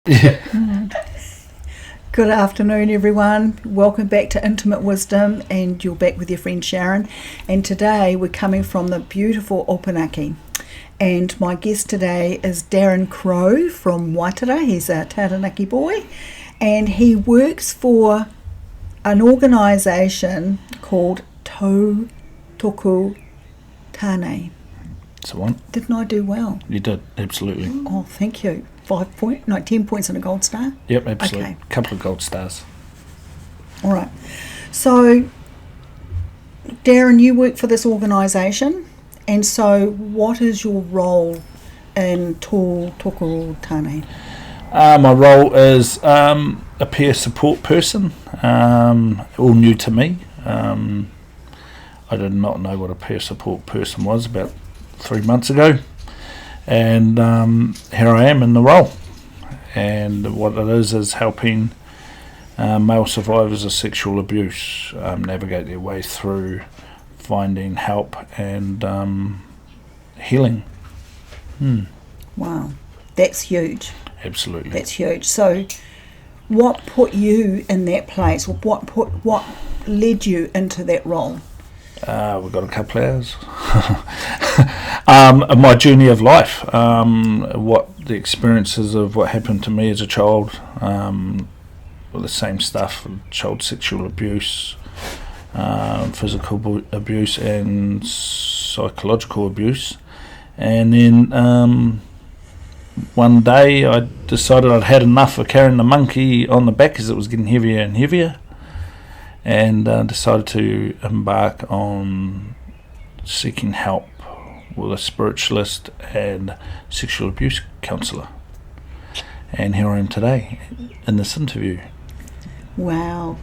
Good afternoon, everyone. Welcome back to Intimate Wisdom, and you're back with your friend Sharon. And today we're coming from the beautiful Opunaki. And my guest today is Darrin Crow from Waitara. He's a Taranaki boy, and he works for an organisation called Tau Toku Tāne. That's the one. Didn't I do well? You did, absolutely. Oh, thank you. 10 points and a gold star? Yep, absolutely. Okay. Couple of gold stars. All right. So, Darrin, you work for this organisation, and so what is your role in Tau Toku Tāne? My role is a peer support person, all new to me. I did not know what a peer support person was about 3 months ago, and here I am in the role. And what it is helping male survivors of sexual abuse navigate their way through finding help and healing. Wow, that's huge. Absolutely. That's huge. So, what put you in that place? What led you into that role? We've got a couple of hours. My journey of life, what the experiences of what happened to me as a child, the same stuff, child sexual abuse, physical abuse and psychological abuse. And then one day I decided I'd had enough of carrying the monkey on the back as it was getting heavier and heavier, and decided to embark on seeking help with a spiritualist and sexual abuse counsellor. And here I am today in this interview. Wow.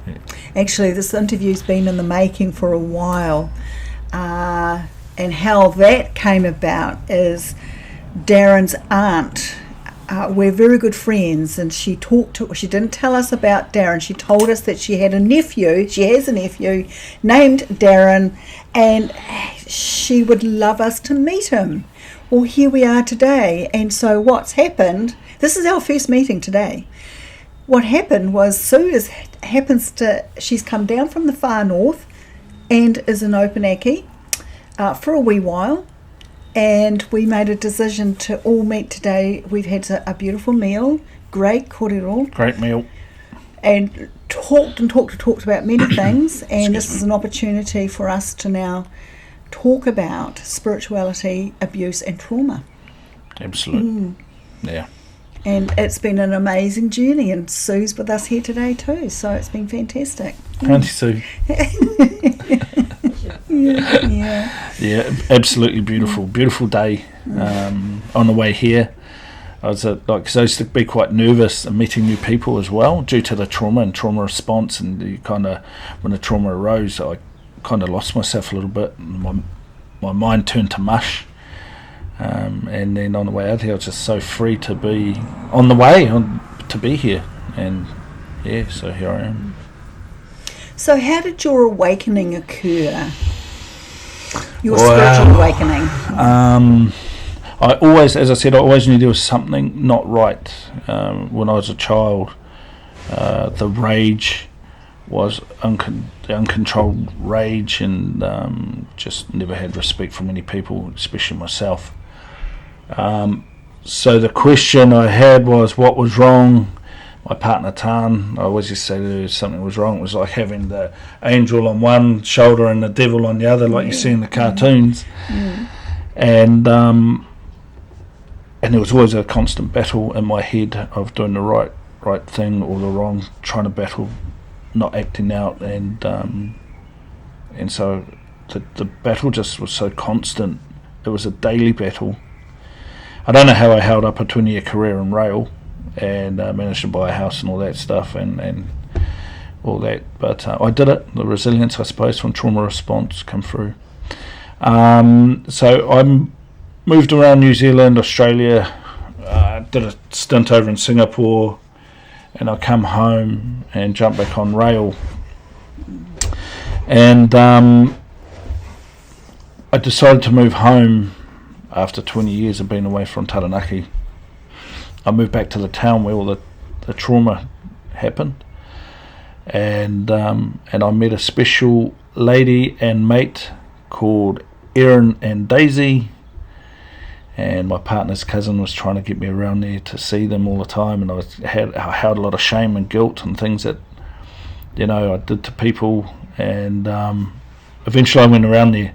Actually, this interview's been in the making for a while. And how that came about is Darrin's aunt. We're very good friends, and she didn't tell us about Darrin. She told us that she has a nephew named Darrin, and she would love us to meet him. Well, here we are today, and so what's happened, this is our first meeting today. What happened was she's come down from the far north and is in Opunaki for a wee while. And we made a decision to all meet today. We've had a beautiful meal, great kōrero. Great meal. And talked about many things. And this is an opportunity for us to now talk about spirituality, abuse and trauma. Absolutely. Yeah. And it's been an amazing journey, and Sue's with us here today too, so it's been fantastic. Auntie Sue. Yeah, absolutely beautiful day. On the way here, I was because I used to be quite nervous meeting new people as well, due to the trauma and trauma response, and you kind of, when the trauma arose, I kind of lost myself a little bit. My mind turned to mush, and then on the way out here, I was just so free to be to be here, and yeah, so here I am. So how did your awakening occur? Your spiritual awakening? I always, as I said, I always knew there was something not right. When I was a child, the rage was the uncontrolled rage, and just never had respect for many people, especially myself. So the question I had was, what was wrong? My partner Tan, I always used to say there was something was wrong. It was like having the angel on one shoulder and the devil on the other, like you see in the cartoons. And there was always a constant battle in my head of doing the right thing or the wrong, trying to battle, not acting out, and so the battle just was so constant. It was a daily battle. I don't know how I held up a 20-year career in rail and managed to buy a house and all that stuff and all that, but I did it. The resilience, I suppose, from trauma response come through. So I moved around New Zealand, Australia, did a stint over in Singapore, and I come home and jumped back on rail, and I decided to move home after 20 years of being away from Taranaki. I moved back to the town where all the the trauma happened, and I met a special lady and mate called Erin and Daisy, and my partner's cousin was trying to get me around there to see them all the time, and I held a lot of shame and guilt and things that, you know, I did to people, and eventually I went around there,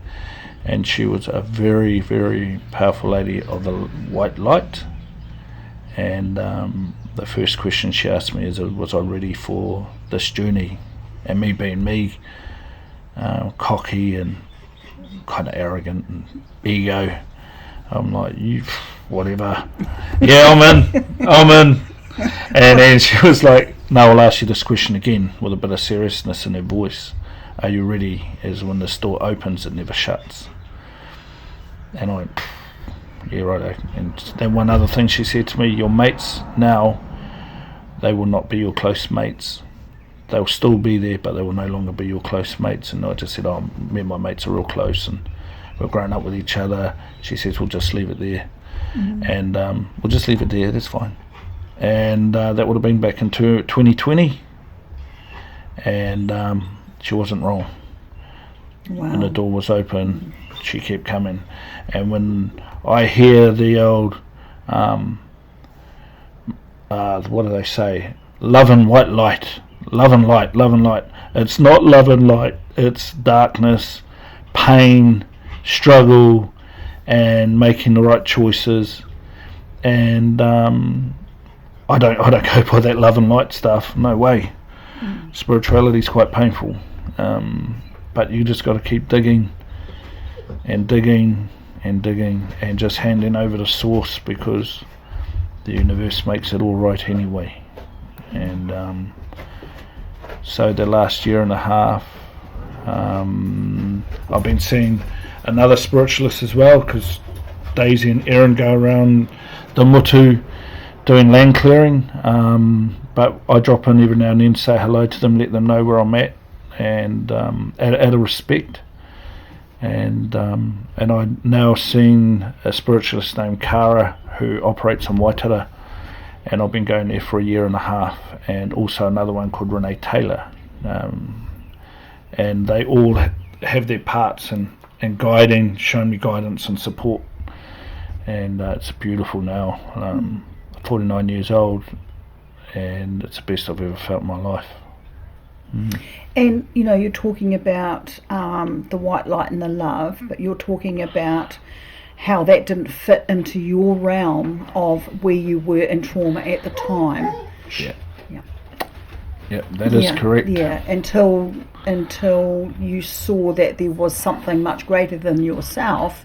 and she was a very, very powerful lady of the white light, and the first question she asked me is, was I ready for this journey? And me being me, cocky and kind of arrogant and ego, I'm like, you, whatever. Yeah, I'm in. And then she was like, no, I'll ask you this question again, with a bit of seriousness in her voice. Are you ready? As when this door opens, it never shuts. And I went, yeah, righto. And then one other thing she said to me, your mates now, they will not be your close mates. They'll still be there, but they will no longer be your close mates. And I just said, oh, me and my mates are real close, and we're growing up with each other. She says, we'll just leave it there. And we'll just leave it there, that's fine. And that would have been back in 2020. And she wasn't wrong. Wow. And the door was open, she kept coming. And when I hear the old, what do they say? Love and white light. Love and light, love and light. It's not love and light, it's darkness, pain, struggle, and making the right choices. And I don't go by that love and light stuff. No way. Spirituality's quite painful, but you just got to keep digging and digging and digging and just handing over the source, because the universe makes it all right anyway. And so the last year and a half, I've been seeing another spiritualist as well, because Daisy and Erin go around the Mutu doing land clearing, but I drop in every now and then, say hello to them, let them know where I'm at, and out of respect. And I now seen a spiritualist named Kara who operates in Waitara, and I've been going there for a year and a half, and also another one called Renee Taylor, and they all have their parts and guiding, showing me guidance and support, and it's beautiful now. 49 years old, and it's the best I've ever felt in my life. And you know, you're talking about the white light and the love, but you're talking about how that didn't fit into your realm of where you were in trauma at the time. Yeah, that is correct. Yeah, until you saw that there was something much greater than yourself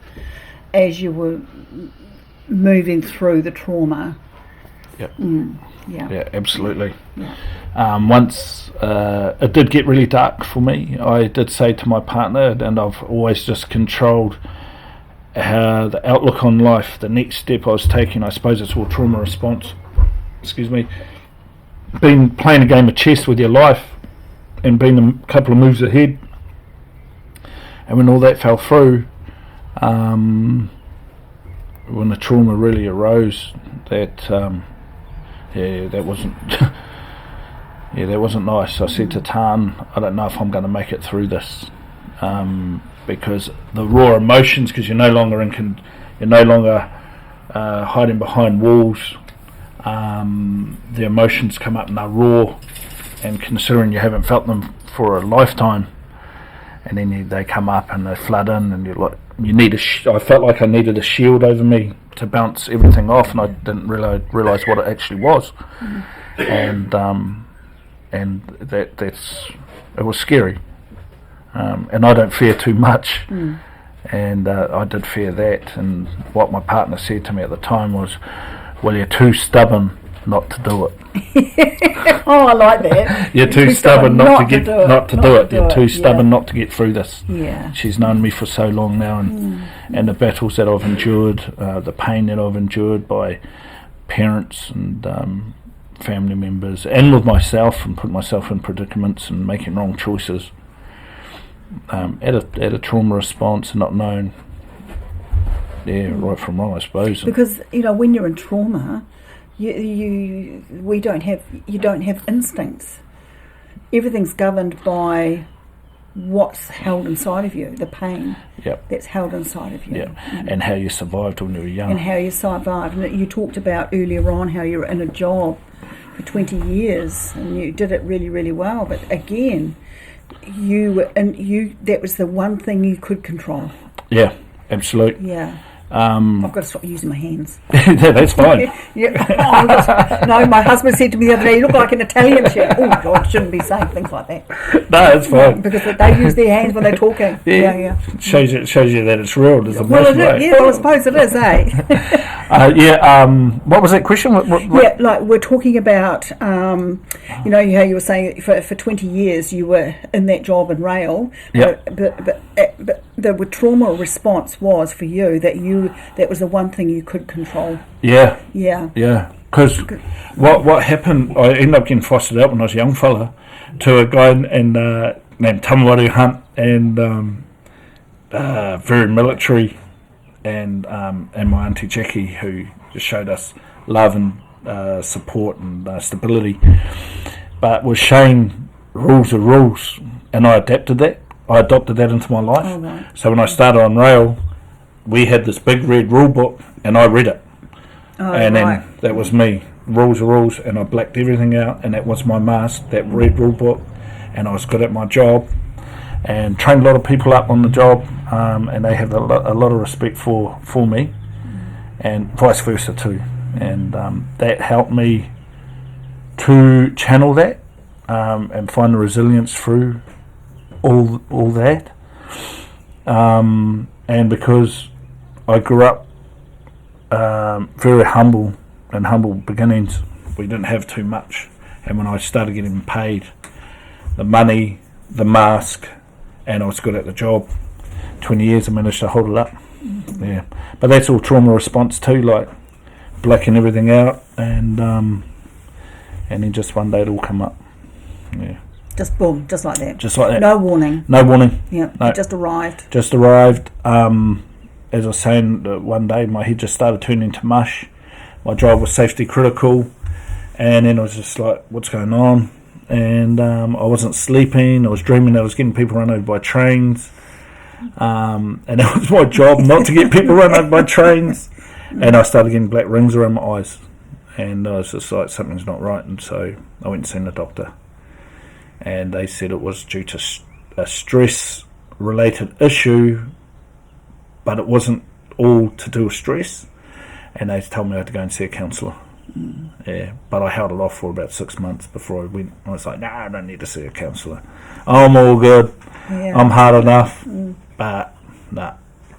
as you were moving through the trauma. Yep. Yeah, absolutely. Yeah. Once it did get really dark for me, I did say to my partner, and I've always just controlled how the outlook on life, the next step I was taking, I suppose it's all trauma response, been playing a game of chess with your life and being a couple of moves ahead, and when all that fell through, when the trauma really arose, that wasn't that wasn't nice. I said to Tan, I don't know if I'm going to make it through this, because the raw emotions, because you're no longer hiding behind walls. The emotions come up and they're raw, and considering you haven't felt them for a lifetime, and then they come up and they flood in, and you're like, I felt like I needed a shield over me to bounce everything off, and I didn't realise what it actually was, and it was scary, and I don't fear too much, and I did fear that, and what my partner said to me at the time was, well, you're too stubborn not to do it. Oh, I like that. You're too stubborn not to do it. You're too stubborn not to get through this. Yeah. She's known me for so long now, and the battles that I've endured, the pain that I've endured by parents and family members, and with myself, and putting myself in predicaments and making wrong choices, at a trauma response and not knowing right from wrong, I suppose. Because, when you're in trauma, You don't have instincts. Everything's governed by what's held inside of you, the pain that's held inside of you. And how you survived when you were young. And how you survived. And you talked about earlier on how you were in a job for 20 years and you did it really, really well. But again, that was the one thing you could control. Yeah, absolutely. Yeah. I've got to stop using my hands. Yeah, that's fine. No, my husband said to me the other day, "You look like an Italian chef." Oh God, shouldn't be saying things like that. No, it's fine. Because they use their hands when they're talking. Yeah. Shows you that it's real. There's a I suppose it is, eh? What was that question? What? Yeah, like we're talking about, how you were saying for 20 years you were in that job in rail. Yep. But the trauma response was for you that was the one thing you could control. Yeah. Because what happened? I ended up getting fostered out when I was a young fella to a guy named Tamawaru Hunt, and very military, and my auntie Jackie, who just showed us love and support and stability, but was showing rules are rules, and I adopted that into my life. Oh, right. So when I started on rail, we had this big red rule book, and I read it. Oh, and right. then that was me. Rules are rules, and I blacked everything out, and that was my mask, that red rule book, and I was good at my job, and trained a lot of people up on the job, and they have a lot of respect for me, and vice versa too. And that helped me to channel that and find the resilience through all that, and because I grew up very humble beginnings, we didn't have too much, and when I started getting paid the money, the mask, and I was good at the job, 20 years I managed to hold it up. Yeah, but that's all trauma response too, like blacking everything out, and then just one day it'll come up. Yeah. Just boom, just like that. Just like that. No warning. Yeah, no. It just arrived. As I was saying, one day my head just started turning into mush. My job was safety critical, and then I was just like, what's going on? And I wasn't sleeping. I was dreaming that I was getting people run over by trains. And it was my job not to get people run over by trains. And I started getting black rings around my eyes. And I was just like, something's not right. And so I went and seen the doctor. And they said it was due to a stress-related issue, but it wasn't all to do with stress. And they told me I had to go and see a counsellor. Yeah, but I held it off for about 6 months before I went. I was like, no, I don't need to see a counsellor. I'm all good. Yeah. I'm hard enough. But,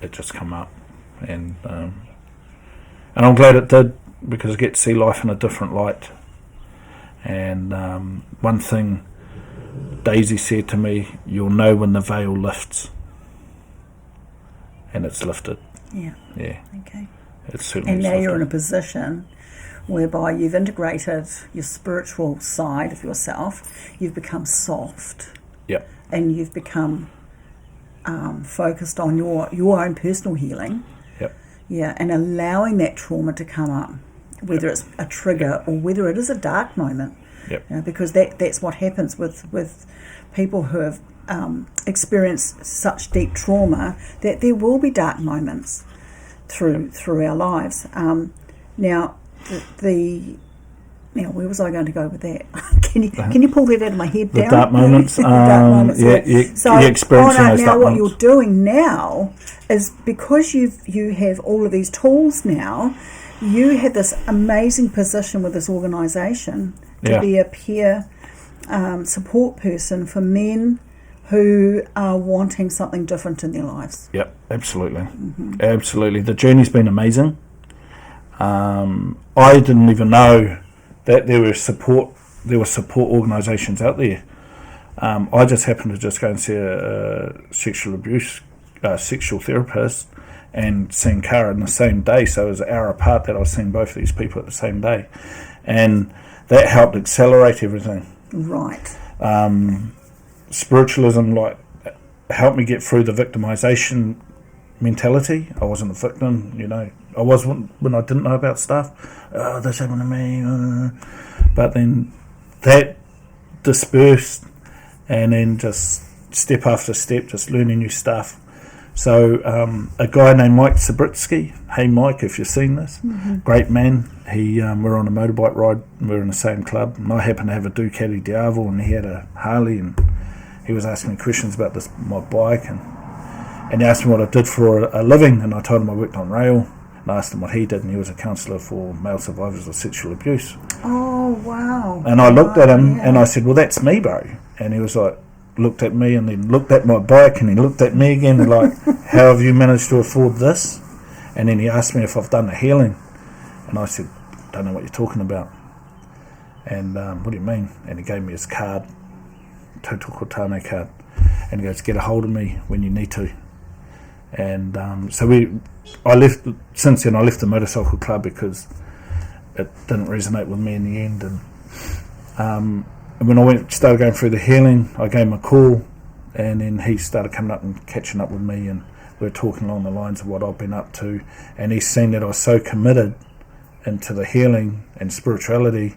it just come up. And I'm glad it did, because I get to see life in a different light. And one thing Daisy said to me, you'll know when the veil lifts. And it's lifted. Yeah. Okay. It's certainly. And now you're in a position whereby you've integrated your spiritual side of yourself. You've become soft. Yep. And you've become focused on your own personal healing. Yep. Yeah, and allowing that trauma to come up, whether it's a trigger or whether it is a dark moment. Yep. Because that's what happens with people who have experienced such deep trauma, that there will be dark moments through our lives. Now, now where was I going to go with that? Can you pull that out of my head? The dark moments. The dark moments. So you're experiencing those now dark what moments. you're doing now is, because you have all of these tools now, you have this amazing position with this organisation to be a peer support person for men who are wanting something different in their lives. Yep, absolutely. Absolutely. The journey's been amazing. I didn't even know that there were support organisations out there. I just happened to just go and see a sexual therapist, and seeing Cara in the same day, so it was an hour apart that I was seeing both of these people at the same day, and that helped accelerate everything. Right. Spiritualism helped me get through the victimisation mentality. I wasn't a victim, I was when I didn't know about stuff. Oh, this happened to me. But then that dispersed, and then just step after step, just learning new stuff. So a guy named Mike Sabritsky, hey Mike, if you've seen this, great man. He we're on a motorbike ride, and we're in the same club, and I happened to have a Ducati Diavol, and he had a Harley, and he was asking me questions about my bike, and he asked me what I did for a living, and I told him I worked on rail, and I asked him what he did, and he was a counsellor for male survivors of sexual abuse. Oh, wow. And I looked at him, and I said, well, that's me, bro. And he was like, looked at me, and then looked at my bike, and he looked at me again, and like, how have you managed to afford this? And then he asked me if I've done the healing, and I said, don't know what you're talking about. And what do you mean? And he gave me his card, Tōtoko card, and he goes, get a hold of me when you need to. And I left. Since then, I left the motorcycle club because it didn't resonate with me in the end. And when I started going through the healing, I gave him a call, and then he started coming up and catching up with me, and we were talking along the lines of what I've been up to. And he's seen that I was so committed into the healing and spirituality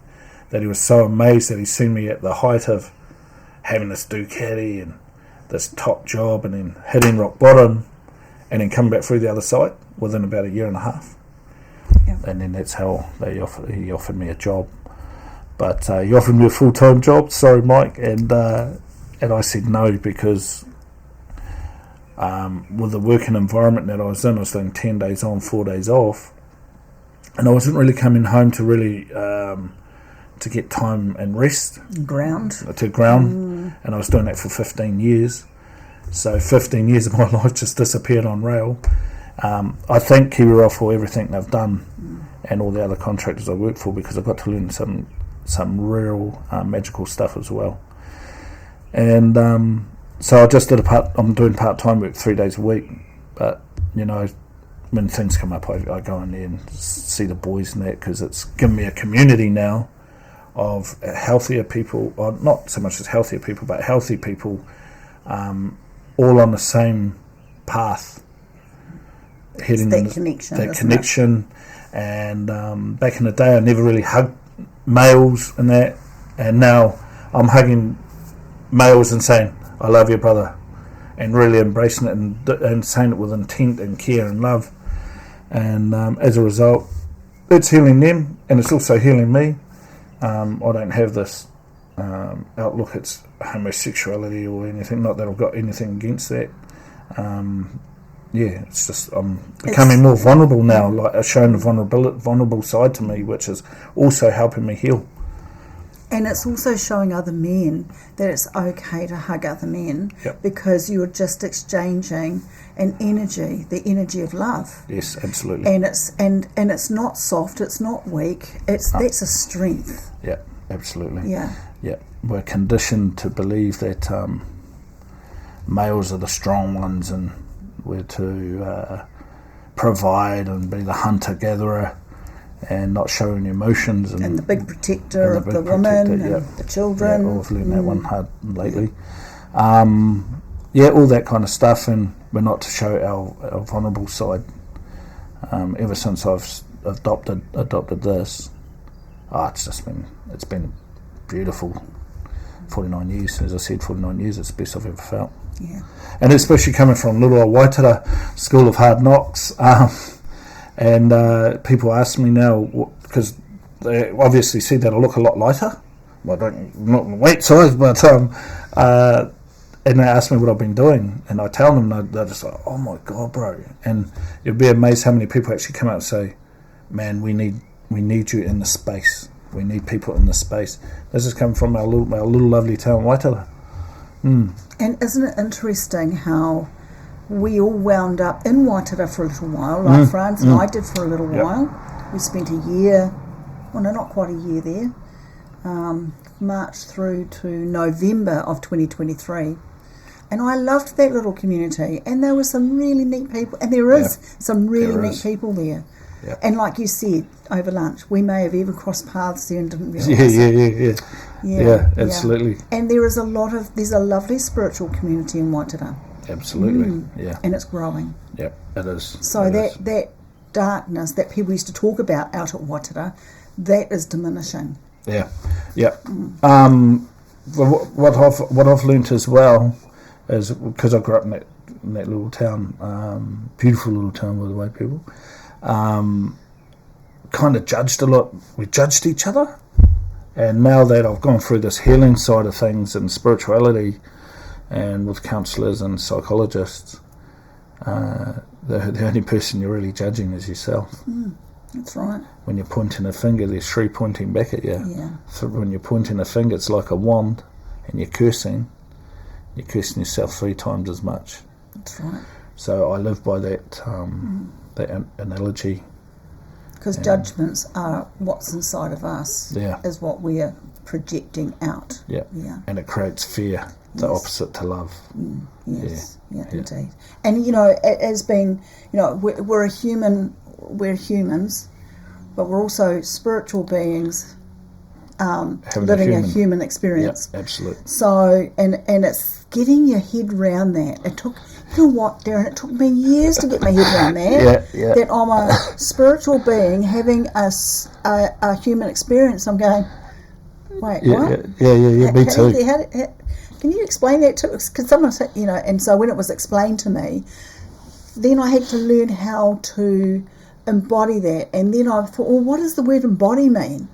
that he was so amazed that he's seen me at the height of having this Ducati and this top job, and then hitting rock bottom, and then coming back through the other side within about a year and a half. Yep. And then that's how he offered me a job. But he offered me a full-time job, sorry Mike, and I said no because with the working environment that I was in, I was doing 10 days on, 4 days off, and I wasn't really coming home to really to get time and rest. To ground. And I was doing that for 15 years. So 15 years of my life just disappeared on rail. I thank Kiwi Rail for everything they've done and all the other contractors I work for, because I got to learn some real magical stuff as well. And so I just I'm doing part-time work 3 days a week, but you know, when things come up, I go in there and see the boys and that, because it's given me a community now of healthier people, or not so much as healthier people, but healthy people, all on the same path, heading that connection. Connection. And back in the day, I never really hugged males and that, and now I'm hugging males and saying, "I love you, brother," and really embracing it and saying it with intent and care and love. And as a result, it's healing them, and it's also healing me. I don't have this outlook it's homosexuality or anything, not that I've got anything against that. It's just I'm becoming more vulnerable now, like showing the vulnerable side to me, which is also helping me heal. And it's also showing other men that it's okay to hug other men, yep. because you're just exchanging an energy, the energy of love. Yes, absolutely. And it's not soft, it's not weak. That's a strength. Yeah, absolutely. Yeah. Yeah. We're conditioned to believe that males are the strong ones, and we're to provide and be the hunter-gatherer and not show any emotions. And the big protector of the women and the children. Yeah, I've learned that one hard lately. All that kind of stuff, and we're not to show our vulnerable side. Ever since I've adopted this, it's been beautiful. 49 years, as I said, 49 years, it's the best I've ever felt. Yeah. And especially coming from little old Waitara, school of hard knocks, and people ask me now, because they obviously see that I look a lot lighter. Well, not in weight size, but and they ask me what I've been doing, and I tell them, they're just like, "Oh my God, bro!" And you'll be amazed how many people actually come out and say, "Man, we need you in the space. We need people in the space." This is coming from our little lovely town, Waitara. And isn't it interesting how we all wound up in Waitara for a little while, like Franz and I did for a little while. We spent a year, not quite a year there, March through to November of 2023. And I loved that little community, and there were some really neat people, and there is some really neat people there. Yeah. And like you said, over lunch, we may have even crossed paths there and didn't realise. Yeah, absolutely. Yeah. And there's a lovely spiritual community in Waitara. Absolutely, yeah. And it's growing. Yep, it is. So that darkness that people used to talk about out at Watara, that is diminishing. Yeah. What I've learnt as well is, because I grew up in that little town, beautiful little town, by the way, people, kind of judged a lot. We judged each other, and now that I've gone through this healing side of things and spirituality, and with counsellors and psychologists, the only person you're really judging is yourself. That's right. When you're pointing a finger, there's three pointing back at you. Yeah. So when you're pointing a finger, it's like a wand, and you're cursing yourself 3 times as much. That's right. So I live by that analogy. Because judgments are what's inside of us, is what we're projecting out. Yeah. And it creates fear, the opposite to love. Yes, indeed. And, you know, as being, you know, we're humans, but we're also spiritual beings living a human experience. Yeah, absolutely. So, and it's getting your head around that. It took, you know what, Darrin, it took me years to get my head around that. That I'm a spiritual being having a human experience. I'm going, wait, what? Yeah, me too. Can you explain that to us? Because someone said, you know, and so when it was explained to me, then I had to learn how to embody that. And then I thought, well, what does the word embody mean?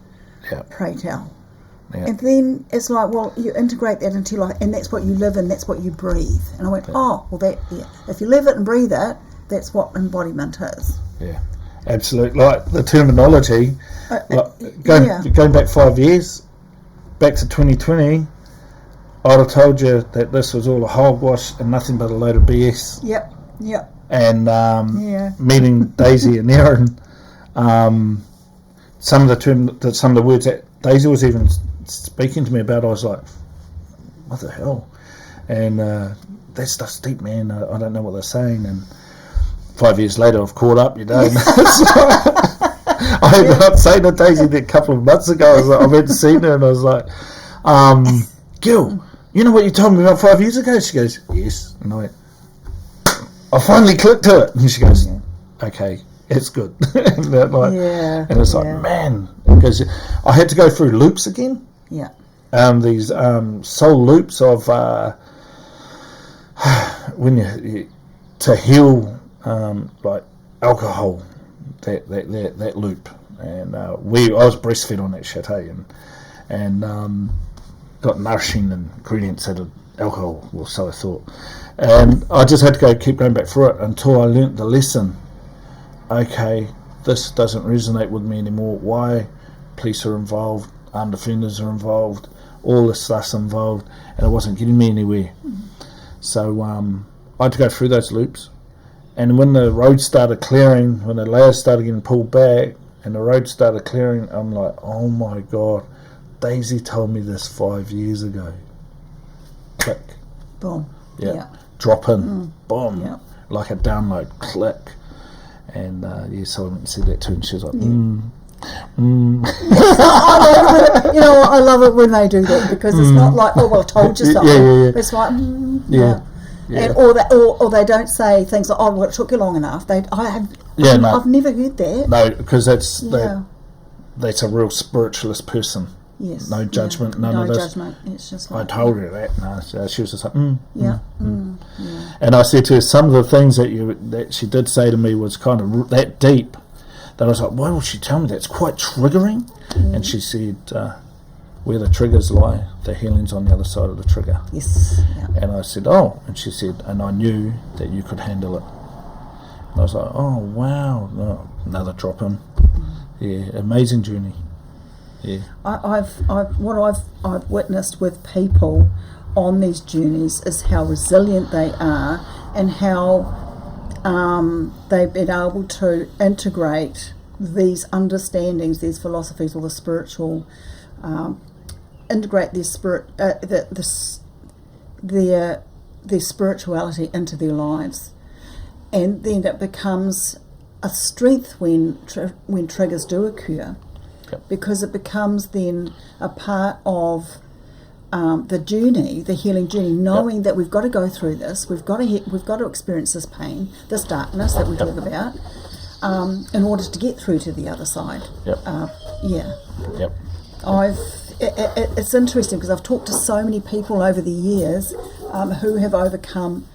Yeah. Pray tell. Yeah. And then it's like, well, you integrate that into your life, and that's what you live in, that's what you breathe. And I went, if you live it and breathe it, that's what embodiment is. Yeah, absolutely. Like the terminology, going back 5 years, back to 2020, I'd have told you that this was all a hogwash and nothing but a load of BS. Yep. And meeting Daisy and Aaron, some of the words that Daisy was even speaking to me about, I was like, what the hell? And that stuff's deep, man. I don't know what they're saying. And 5 years later, I've caught up, you know. I ended up saying to Daisy that a couple of months ago, I went to see her and I was like, Gil, you know what you told me about 5 years ago? She goes, yes. And I went, I finally clicked to it. And she goes, okay, it's good. And it's like, man, because I had to go through loops again. Yeah. These soul loops of when you to heal like alcohol, that loop. And I was breastfed on that shit, hey, and got nourishing ingredients out of alcohol, well, so I thought. And I just had to keep going back through it until I learnt the lesson. Okay, this doesn't resonate with me anymore. Why? Police are involved, armed offenders are involved, all this stuff's involved, and it wasn't getting me anywhere. So I had to go through those loops. And when the road started clearing, when the layers started getting pulled back, and the road started clearing, I'm like, oh my God, Daisy told me this 5 years ago. Click. Boom. Yeah. Drop in. Boom. Yeah. Like a download. Click. And so I went and said that to her, and she was like, You know, I love it when they do that, because it's not like, oh, well, I told you something. Yeah. It's like, And or they don't say things like, oh, well, it took you long enough. I've never heard that. No, because that's a real spiritualist person. Yes. No judgment, none of this. No judgment. It's just like, I told her that. No, so she was just like, And I said to her, some of the things that she did say to me was kind of that deep that I was like, why would she tell me that? It's quite triggering. And she said, where the triggers lie, the healing's on the other side of the trigger. Yes. Yeah. And I said, oh. And she said, and I knew that you could handle it. And I was like, oh, wow. No, another drop in. Yeah, amazing journey. Yeah. What I've witnessed with people on these journeys is how resilient they are, and how they've been able to integrate these understandings, these philosophies, or the spiritual, integrate their their spirituality into their lives, and then it becomes a strength when triggers do occur. Because it becomes then a part of the journey, the healing journey, knowing that we've got to go through this, we've got to experience this pain, this darkness that we talk about, in order to get through to the other side. Yep. Yeah. Yep. It's interesting because I've talked to so many people over the years who have overcome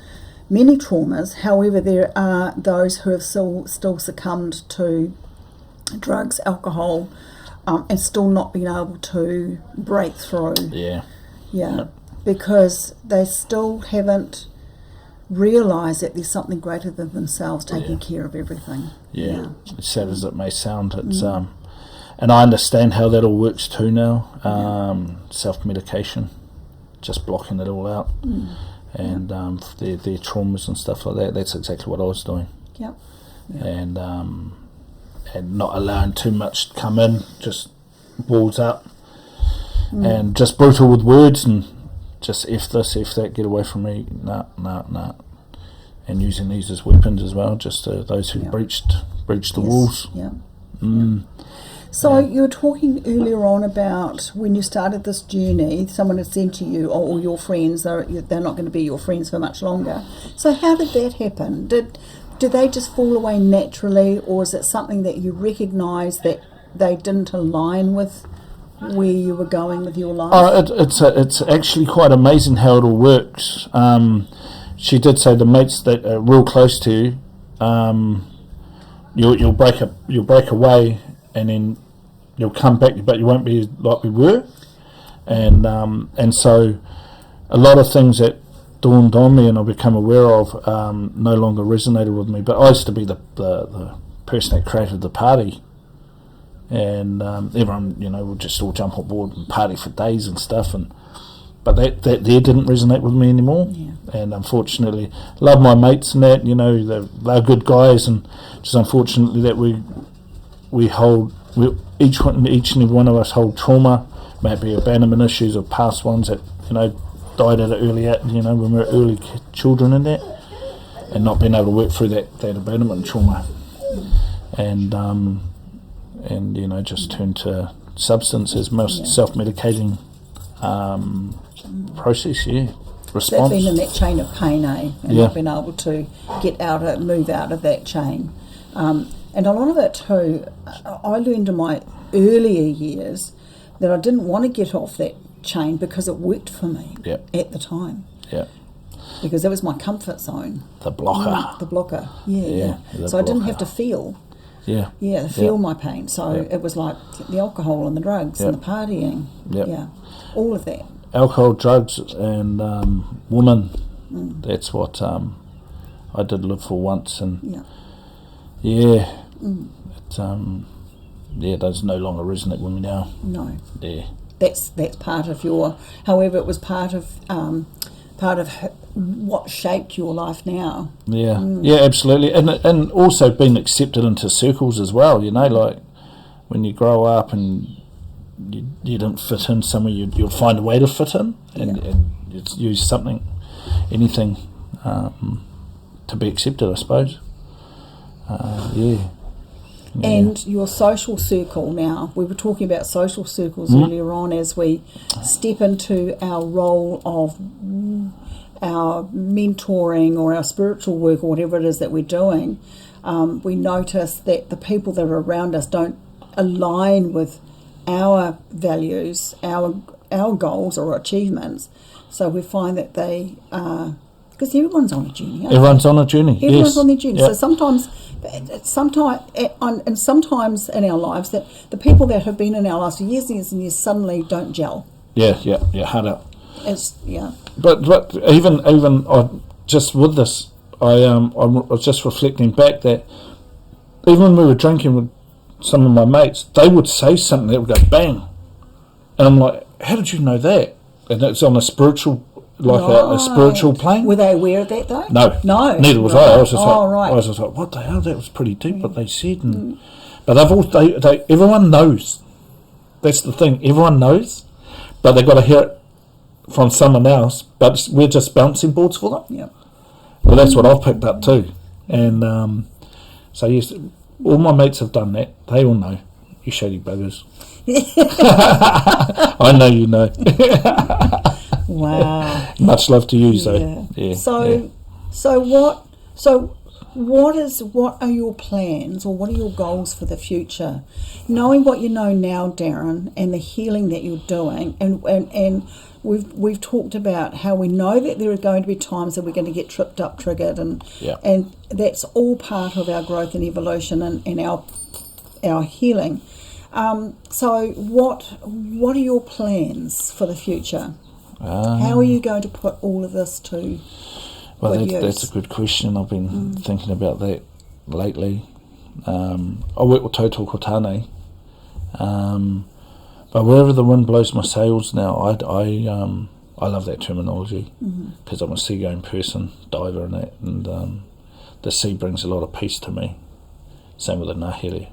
many traumas. However, there are those who have still succumbed to drugs, alcohol, and still not been able to break through. Yeah. Yeah. Because they still haven't realised that there's something greater than themselves taking care of everything. Yeah. As sad as it may sound, it's and I understand how that all works too now. Self-medication, just blocking it all out, and their traumas and stuff like that. That's exactly what I was doing. Yep. And not allowing too much to come in, just walls up, and just brutal with words and just F this, F that, get away from me, nah. And using these as weapons as well, just those who breached the walls. Yeah. So you were talking earlier on about when you started this journey, someone had said to you, or your friends, they're not going to be your friends for much longer. So how did that happen? Did they just fall away naturally, or is it something that you recognised that they didn't align with where you were going with your life? It's actually quite amazing how it all works. She did say the mates that are real close to you, you'll break away, and then you'll come back, but you won't be like we were. And so a lot of things that dawned on me and I've become aware of no longer resonated with me. But I used to be the person that created the party, and everyone, would just all jump on board and party for days and stuff. But that there didn't resonate with me anymore. Yeah. And unfortunately, love my mates and that, they're good guys, and just unfortunately that each and every one of us hold trauma, maybe abandonment issues or past ones that died at an early age, when we were early children in that, and not being able to work through that abandonment trauma, and just turn to substances, most self-medicating process, response. That's been in that chain of pain, and not being able to move out of that chain. And a lot of it too, I learned in my earlier years that I didn't want to get off that chain because it worked for me at the time. Yeah. Because it was my comfort zone. The blocker. The blocker. Yeah. So I didn't have to feel. Feel my pain. So it was like the alcohol and the drugs and the partying. Yeah. All of that. Alcohol, drugs, and women. That's what I did live for once, and those no longer resonate with me now. No. Yeah. That's part of your. However, it was part of what shaped your life now. Yeah. Yeah, absolutely, and also being accepted into circles as well. Like when you grow up and you didn't fit in somewhere, you'll find a way to fit in, and use anything to be accepted, I suppose. And your social circle now, we were talking about social circles earlier on, as we step into our role of our mentoring or our spiritual work or whatever it is that we're doing, we notice that the people that are around us don't align with our values, our goals or achievements. So we find that they because everyone's on a journey. Everyone's on a journey. Everyone's on their journey. Yep. So sometimes in our lives, that the people that have been in our lives for years and years and years suddenly don't gel. Yeah, hard up. But even just with this, I was just reflecting back that even when we were drinking with some of my mates, they would say something that would go bang, and I'm like, how did you know that? And it's on a spiritual, a spiritual plane. Were they aware of that though? No, neither was I. I was just I was just like, what the hell? That was pretty deep what they said. And, but everyone knows. That's the thing. Everyone knows, but they've got to hear it from someone else. But we're just bouncing boards for them. Yeah. Well, that's what I've picked up too. And so yes, all my mates have done that. They all know. You shady buggers. I know you know. Wow. Much love to you, though. Yeah. So what are your plans, or what are your goals for the future? Knowing what you know now, Darrin, and the healing that you're doing, and we've talked about how we know that there are going to be times that we're going to get tripped up, triggered, and that's all part of our growth and evolution and our healing. So what are your plans for the future? How are you going to put all of this to good use? That's a good question. I've been thinking about that lately. I work with Tauto Kotane, but wherever the wind blows my sails now, I love that terminology because I'm a seagoing person, diver and that, and the sea brings a lot of peace to me. Same with the ngahere.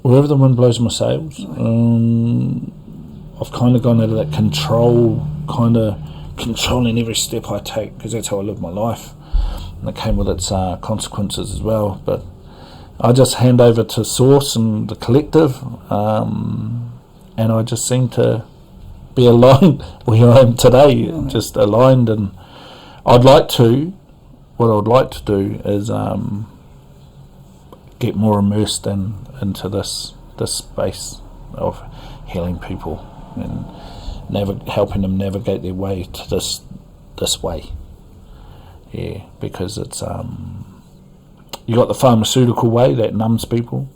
Wherever the wind blows my sails, I've kind of gone out of that control, kind of controlling every step I take, because that's how I live my life, and it came with its consequences as well. But I just hand over to Source and the collective, and I just seem to be aligned where I am today, just aligned. And what I would like to do is get more immersed into this space of healing people and helping them navigate their way to this way. Yeah, because it's you got the pharmaceutical way that numbs people,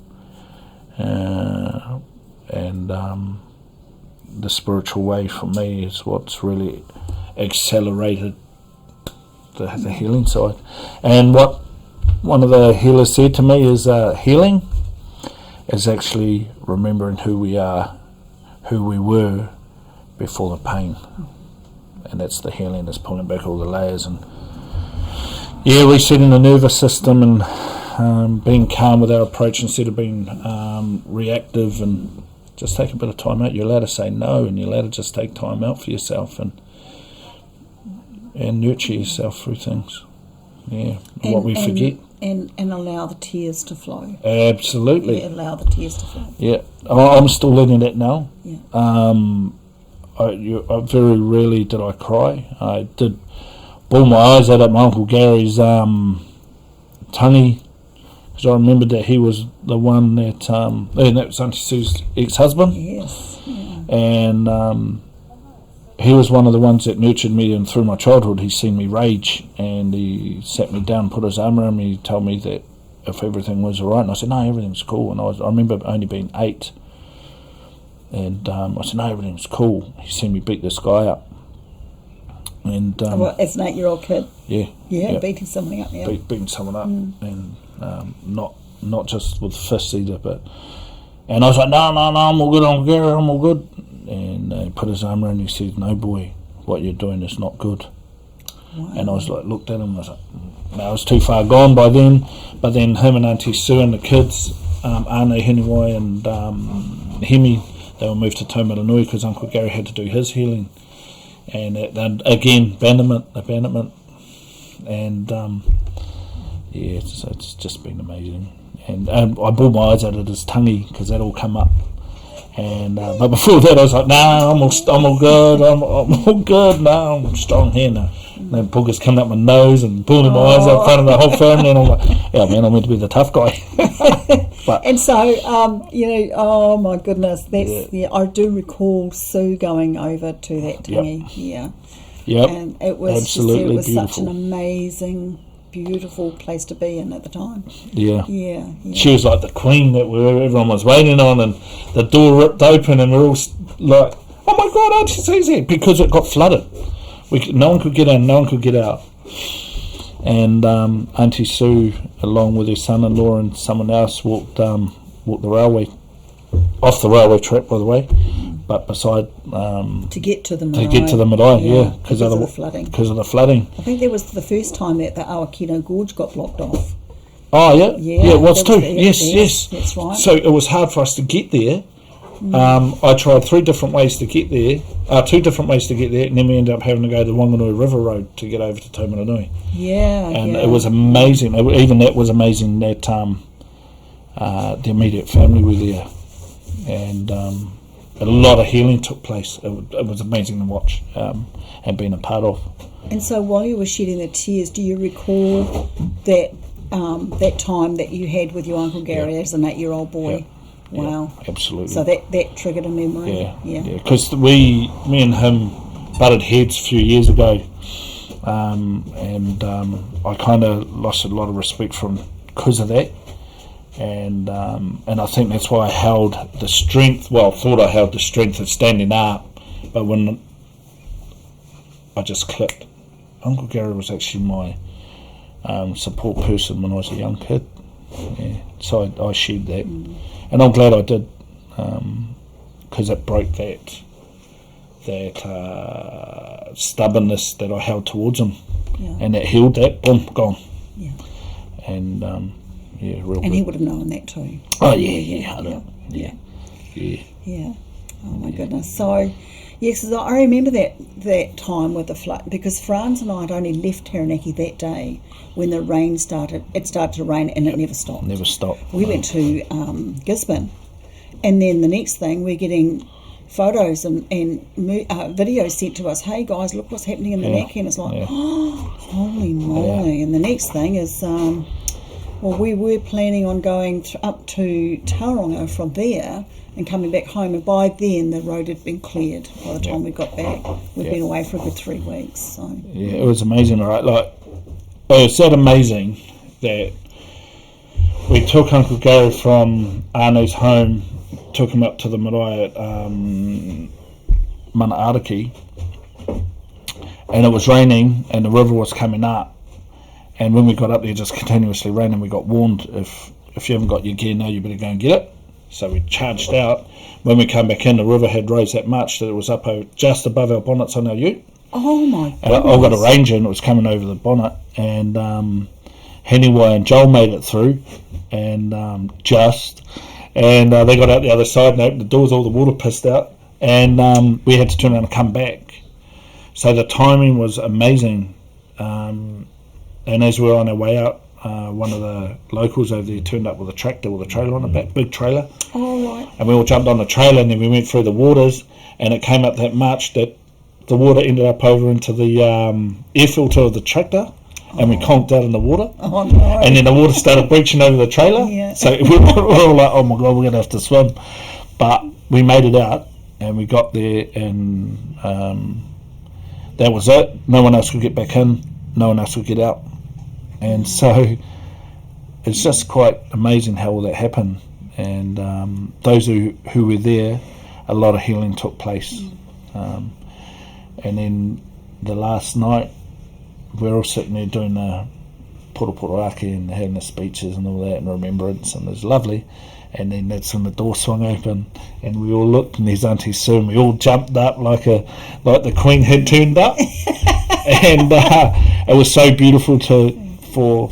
and the spiritual way for me is what's really accelerated the healing side. And what one of the healers said to me is healing is actually remembering who we are, who we were before the pain, and that's the healing. That's pulling back all the layers and resetting the nervous system and being calm with our approach instead of being reactive, and just take a bit of time out. You're allowed to say no, and you're allowed to just take time out for yourself and nurture yourself through things. And what we forget. And allow the tears to flow. Absolutely. Allow the tears to flow. Yeah, I'm still learning that now. Yeah. I very rarely did I cry. I did bawl my eyes out at my Uncle Gary's tangi, because I remembered that he was the one that was Auntie Sue's ex-husband. Yes. Yeah. And he was one of the ones that nurtured me, and through my childhood he's seen me rage, and he sat me down, put his arm around me, he told me that if everything was alright, and I said no, everything's cool. And I remember only being 8, and I said no, everything's cool. He seen me beat this guy up, and as an 8-year-old kid. Yeah, beating someone up. Beating someone up, and not just with fists either, but. And I was like, no, I'm all good, I'm all good. And he put his arm around and he said, no boy, what you're doing is not good. Wow. And I was like, looked at him and I was like, no, I was too far gone by then. But then him and Auntie Sue and the kids, Ane Hiniwai and Hemi, they were moved to Taumaranui because Uncle Gary had to do his healing. And then again, abandonment. And it's just been amazing. And I bawled my eyes out at his tangi because that all come up. And but before that I was like, nah, I'm all good, I'm all good, no, I'm strong here now. And then boogers coming up my nose and pulling my eyes out in front of the whole family, and I'm like, yeah man, I'm meant to be the tough guy. But, and so oh my goodness, I do recall Sue going over to that tangi. Yep. And it was absolutely it was beautiful. Such an amazing, beautiful place to be in at the time. Yeah. She was like the queen that everyone was waiting on, and the door ripped open and we're all like, oh my god, Auntie Sue's here, because it got flooded. No one could get in, no one could get out. And Auntie Sue, along with her son-in-law and someone else, walked the railway, off the railway track by the way, but beside to get to the marae. Because of the flooding. Because of the flooding. I think that was the first time that the Awakino Gorge got blocked off. Oh yeah, it was too. Yes. That's right. So it was hard for us to get there. I tried 3 different ways to get there, 2 different ways to get there, and then we ended up having to go the Wanganui River Road to get over to Taumaranui. And it was amazing. Even that was amazing that the immediate family were there, and a lot of healing took place. It was amazing to watch and being a part of. And so while you were shedding the tears, do you recall that that time that you had with your Uncle Gary as an 8-year-old boy? Yeah. Wow. Yeah, absolutely. So that triggered a memory. Yeah. Because me and him butted heads a few years ago, and I kind of lost a lot of respect for him because of that. And I think that's why I held the strength. Well, I thought I held the strength of standing up, but when I just clicked, Uncle Gary was actually my support person when I was a young kid. Yeah, so I shared that, and I'm glad I did, because it broke that stubbornness that I held towards him, and it healed that. Boom, gone. Yeah. And real. And good. he would have known that too. Oh yeah. Yeah. Oh my goodness. So, yes, I remember that time with the flood, because Franz and I had only left Taranaki that day when the rain started. It started to rain and it never stopped. Never stopped. We went to Gisborne, and then the next thing we're getting photos and videos sent to us. Hey guys, look what's happening in the Naki, and it's like, oh, holy moly! Yeah. And the next thing is, well, we were planning on going up to Tauranga from there and coming back home, and by then the road had been cleared. By the time we got back, we'd been away for a good 3 weeks. So yeah, it was amazing, right? Like, it was that amazing that we took Uncle Gary from Arne's home, took him up to the marae at Mana Araki, and it was raining and the river was coming up, and when we got up there just continuously raining, we got warned, if you haven't got your gear now, you better go and get it. So we charged out. When we came back in, the river had rose that much that it was up just above our bonnets on our ute. oh my And I got a ranger and it was coming over the bonnet, and Heniwa and Joel made it through, and they got out the other side and opened the doors, all the water pissed out, and we had to turn around and come back. So the timing was amazing, and as we were on our way out, one of the locals over there turned up with a tractor with a trailer on the back, big trailer. Oh, right. And we all jumped on the trailer, and then we went through the waters, and it came up that much that the water ended up over into the air filter of the tractor, and we conked out in the water. Oh, no. And then the water started breaching over the trailer. Yeah. So we were all like, oh my God, we're going to have to swim. But we made it out, and we got there, and that was it. No one else could get back in. No one else could get out. And so it's just quite amazing how all that happened. And those who were there, a lot of healing took place. And then the last night, we're all sitting there doing the poroporaki and having the speeches and all that and remembrance, and it was lovely. And then that's when the door swung open, and we all looked, and there's Auntie Sue, and we all jumped up like the Queen had turned up. And it was so beautiful for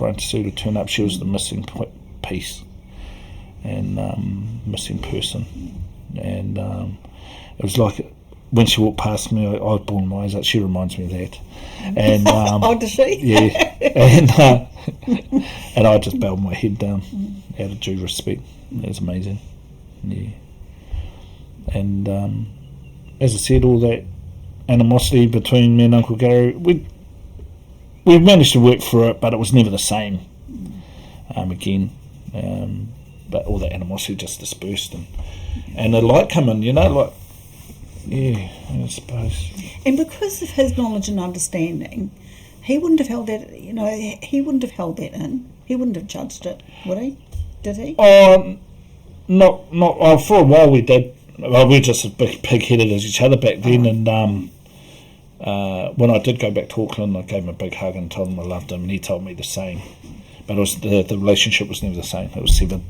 Auntie Sue to turn up. She was the missing piece and missing person, and it was like when she walked past me, I bawled my eyes out. She reminds me of that. And oh, does she? Yeah. And I just bowed my head down out of due respect. It was amazing. Yeah. And as I said, all that animosity between me and Uncle Gary, we managed to work through it, but it was never the same again. But all that animosity just dispersed, and the light come in, like. Yeah, I suppose. And because of his knowledge and understanding, he wouldn't have held that. He wouldn't have held that in. He wouldn't have judged it, would he? Did he? Not. For a while we did. Well, we were just as pig-headed as each other back then. And when I did go back to Auckland, I gave him a big hug and told him I loved him, and he told me the same. But it was the relationship was never the same. It was severed.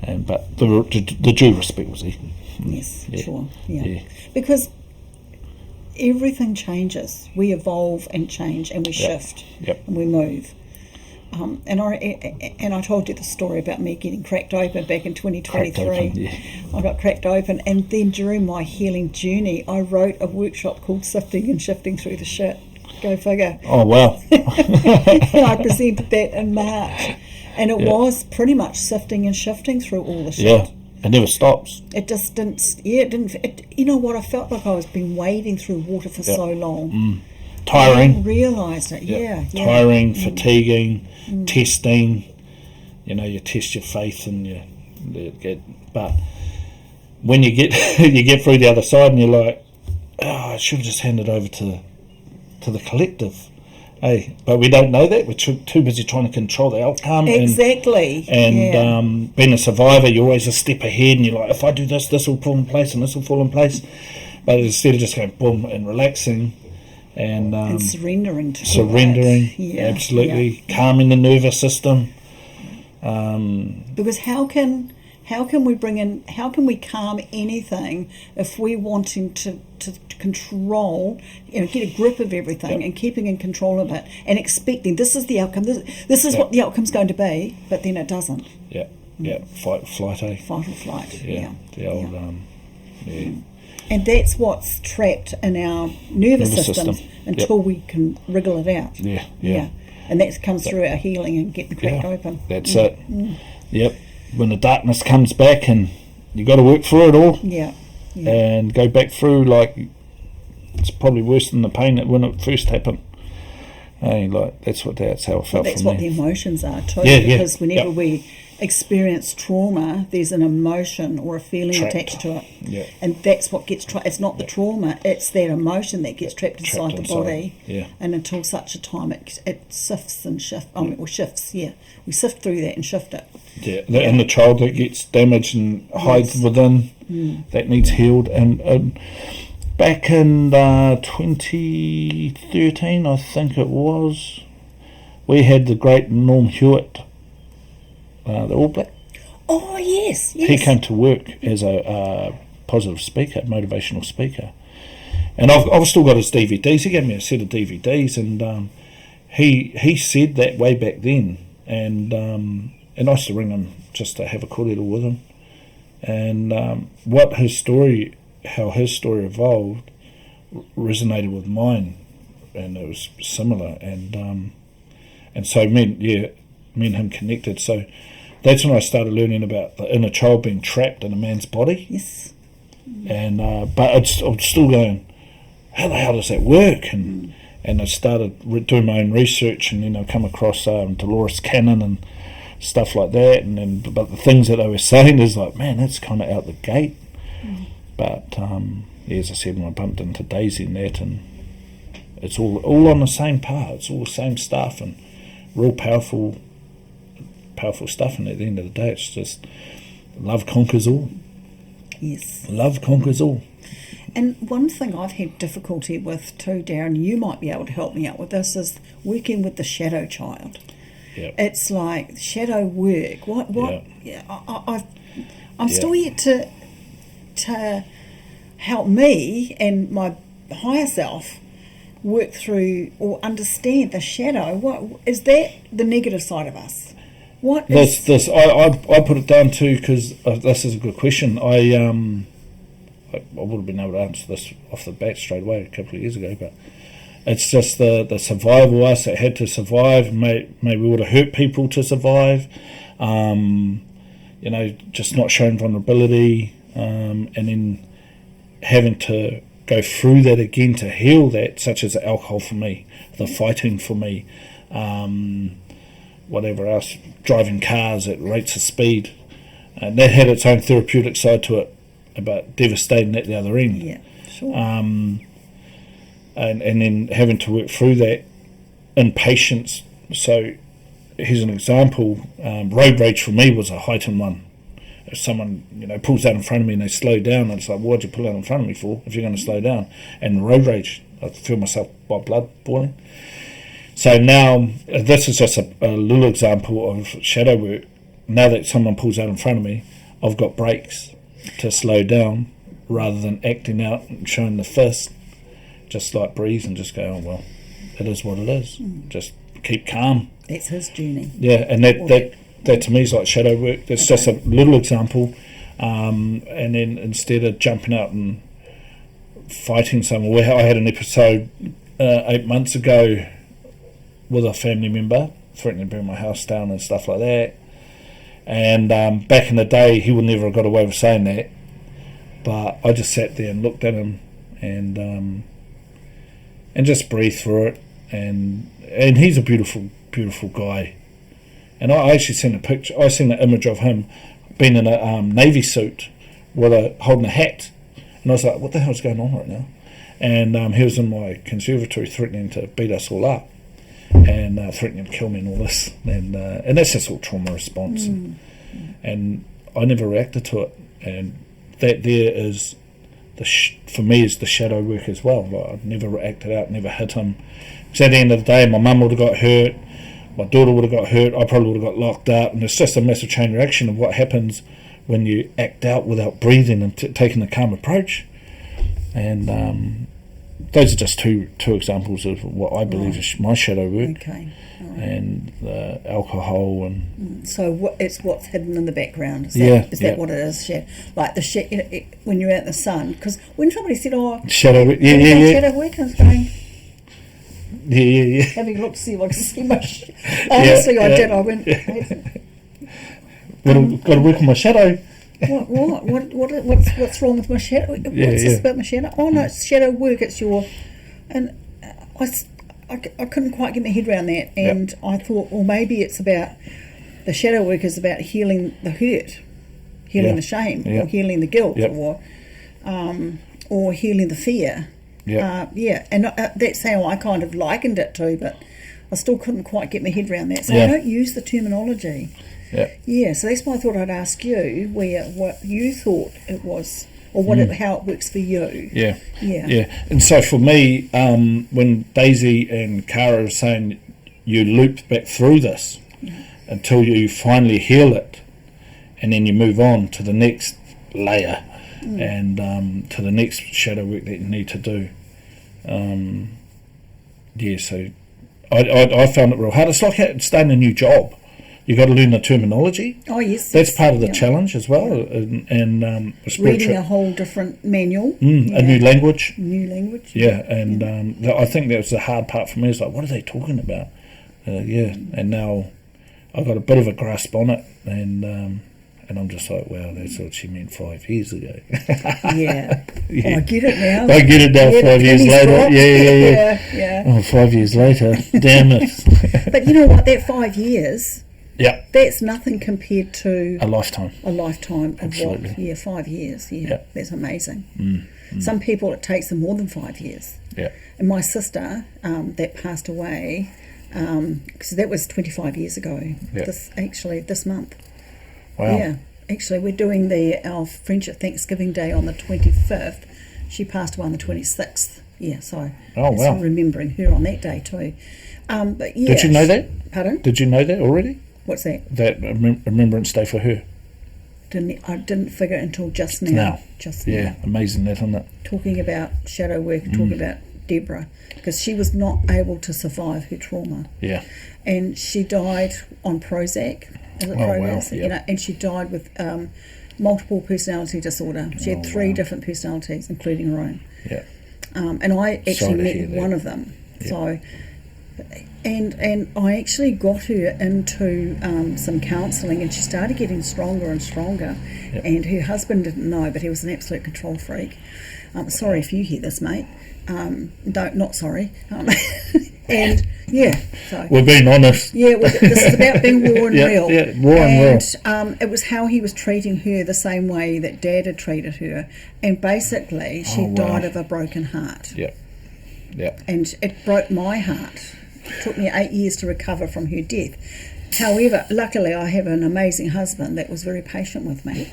But the due respect was there. Yes, yeah. Sure. Yeah. Because everything changes. We evolve and change, and we shift, and we move. And I told you the story about me getting cracked open back in 2023. I got cracked open, and then during my healing journey, I wrote a workshop called Sifting and Shifting Through the Shit. Go figure. Oh, wow. And I presented that in March, and it was pretty much sifting and shifting through all the shit. Yeah. It never stops. It just didn't. Yeah, it didn't. You know what? I felt like I was been wading through water for so long. tiring. Realised it, yeah. Tiring, fatiguing, testing. You test your faith and you get. But when you get you get through the other side and you're like, I should have just handed over to the collective. Hey, but we don't know that. We're too busy trying to control the outcome. Exactly. And being a survivor, you're always a step ahead, and you're like, if I do this, this will fall in place, and this will fall in place. But instead of just going boom and relaxing, and surrendering to absolutely calming the nervous system. Because how can we calm anything if we're wanting to control, get a grip of everything and keeping in control of it and expecting this is the outcome, this is what the outcome's going to be, but then it doesn't. Fight or flight, Fight or flight, The old, And that's what's trapped in our nervous systems until we can wriggle it out. And that comes through our healing and getting cracked open. That's it. Yep. When the darkness comes back and you got to work through it all. And go back through, like, it's probably worse than the pain that when it first happened. That's how it felt for me. That's what the emotions are too. Because whenever we experience trauma, there's an emotion or a feeling attached to it. And that's what gets trapped. It's not the trauma, it's that emotion that gets trapped inside the body. And until such a time it sifts and shifts. Shifts, we sift through that and shift it. And the child that gets damaged and hides within, that needs healed. And back in 2013, I think it was, we had the great Norm Hewitt, the All Black. Oh, yes. He came to work as a positive speaker, motivational speaker. And I've still got his DVDs. He gave me a set of DVDs, and he said that way back then. And I used to ring him just to have a cordial with him. And how his story evolved resonated with mine, and it was similar. And so me and him connected. So that's when I started learning about the inner child being trapped in a man's body. Yes. And but I'm still going, how the hell does that work? And I started doing my own research, and come across Dolores Cannon and stuff like that. But the things that they were saying is like, man, that's kind of out the gate. But as I said, when I bumped into Daisy and that, and it's all on the same path. It's all the same stuff, and real powerful stuff. And at the end of the day, it's just love conquers all. Yes. Love conquers all. And one thing I've had difficulty with too, Darrin, you might be able to help me out with this, is working with the shadow child. It's like shadow work. I'm still yet to help me and my higher self work through or understand the shadow. What is that? The negative side of us. What is this? I put it down to, because this is a good question. I would have been able to answer this off the bat straight away a couple of years ago, but it's just the survival us that had to survive. Maybe we would have hurt people to survive. Just not showing vulnerability, and then having to go through that again to heal that, such as the alcohol for me, the fighting for me, whatever else, driving cars at rates of speed, and that had its own therapeutic side to it, about devastating at the other end. Yeah, sure. And then having to work through that in patience. So here's an example. Road rage for me was a heightened one. If someone pulls out in front of me and they slow down, it's like, why'd you pull out in front of me for if you're going to slow down? And road rage, I feel my blood boiling. So now this is just a little example of shadow work. Now that someone pulls out in front of me, I've got brakes to slow down, rather than acting out and showing the fist. Just like breathe and just go, oh well, it is what it is. Just keep calm. That's his journey. Yeah, and that to me is like shadow work. That's just a little example. And then instead of jumping out and fighting someone, I had an episode 8 months ago with a family member threatening to burn my house down and stuff like that. And back in the day, he would never have got away with saying that. But I just sat there and looked at him, and and just breathe through it. And he's a beautiful, beautiful guy. And I actually seen an image of him being in a navy suit with holding a hat, and I was like, what the hell's going on right now? And he was in my conservatory threatening to beat us all up, and threatening to kill me and all this, and that's just all trauma response. And I never reacted to it, and that there is for me is the shadow work as well. Like, I've never acted out, never hit him, because at the end of the day my mum would have got hurt, my daughter would have got hurt, I probably would have got locked up, and it's just a massive chain reaction of what happens when you act out without breathing and taking a calm approach. And those are just two examples of what I believe is my shadow work. Okay. Right. And alcohol and it's what's hidden in the background. Is that what it is? Like when you're out in the sun, because when somebody said, shadow work, shadow work, I was going, yeah. having a look to see if I could see my honestly I did. I went, got to work on my shadow. What's wrong with my shadow? What's this about my shadow? Oh no, it's shadow work. It's and I couldn't quite get my head around that, and I thought, well, maybe it's about the shadow work is about healing the hurt, healing the shame, or healing the guilt, or healing the fear. And that's how I kind of likened it to, but I still couldn't quite get my head around that. So I don't use the terminology. So that's why I thought I'd ask you what you thought it was, or how it works for you. And so for me, when Daisy and Cara are saying you loop back through this until you finally heal it, and then you move on to the next layer and to the next shadow work that you need to do. So I found it real hard. It's like starting a new job. You got to learn the terminology. Oh yes, that's part of the challenge as well. And reading a whole different manual, a new language. And I think that was the hard part for me. Is like, what are they talking about? And now I've got a bit of a grasp on it, and I'm just like, wow, that's what she meant 5 years ago. I get it now. I get it now. 5 years later. Oh, 5 years later, damn it. But you know what? That 5 years. That's nothing compared to a lifetime. Absolutely. 5 years. That's amazing. Some people it takes them more than 5 years. And my sister, that passed away, because that was 25 years ago. This month. Wow. Actually, we're doing our Friendship Thanksgiving Day on the 25th. She passed away on the 26th. So I'm remembering her on that day too. But did you know that? Pardon? Did you know that already? What's that? That Remembrance Day for her. I didn't figure it until just now. Amazing that, isn't it? Talking about shadow work, talking about Deborah, because she was not able to survive her trauma. And she died on Prozac. And she died with multiple personality disorder. She had 3 different personalities, including her own. And I actually met one of them. So, and I actually got her into some counselling, and she started getting stronger and stronger. And her husband didn't know, but he was an absolute control freak. Sorry if you hear this, mate. Not sorry. And so we're being honest. This is about being raw and real. Raw and real. It was how he was treating her the same way that Dad had treated her, and basically she died of a broken heart. And it broke my heart. It took me 8 years to recover from her death. However, luckily I have an amazing husband that was very patient with me.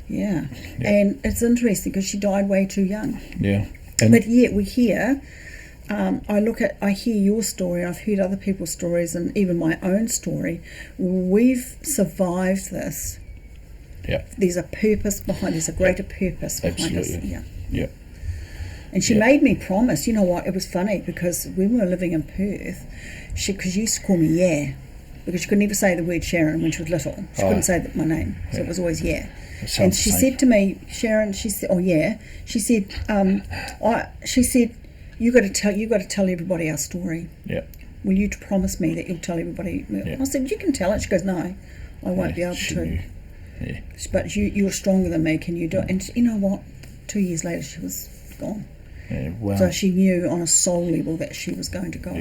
And it's interesting because she died way too young. But yet we hear. I hear your story, I've heard other people's stories, and even my own story. We've survived this. There's a purpose behind, there's a greater purpose behind this. And she made me promise, you know what, it was funny because when we were living in Perth, she used to call me because she could never say the word Sharon when she was little. She couldn't say my name, so it was always And she said to me, Sharon, she said, she said, you got to tell everybody our story. Will you promise me that you'll tell everybody? I said, you can tell it. She goes, no, I won't be able to. But you're stronger than me. Can you do it? And you know what? 2 years later, she was gone. Wow. So she knew on a soul level that she was going to go.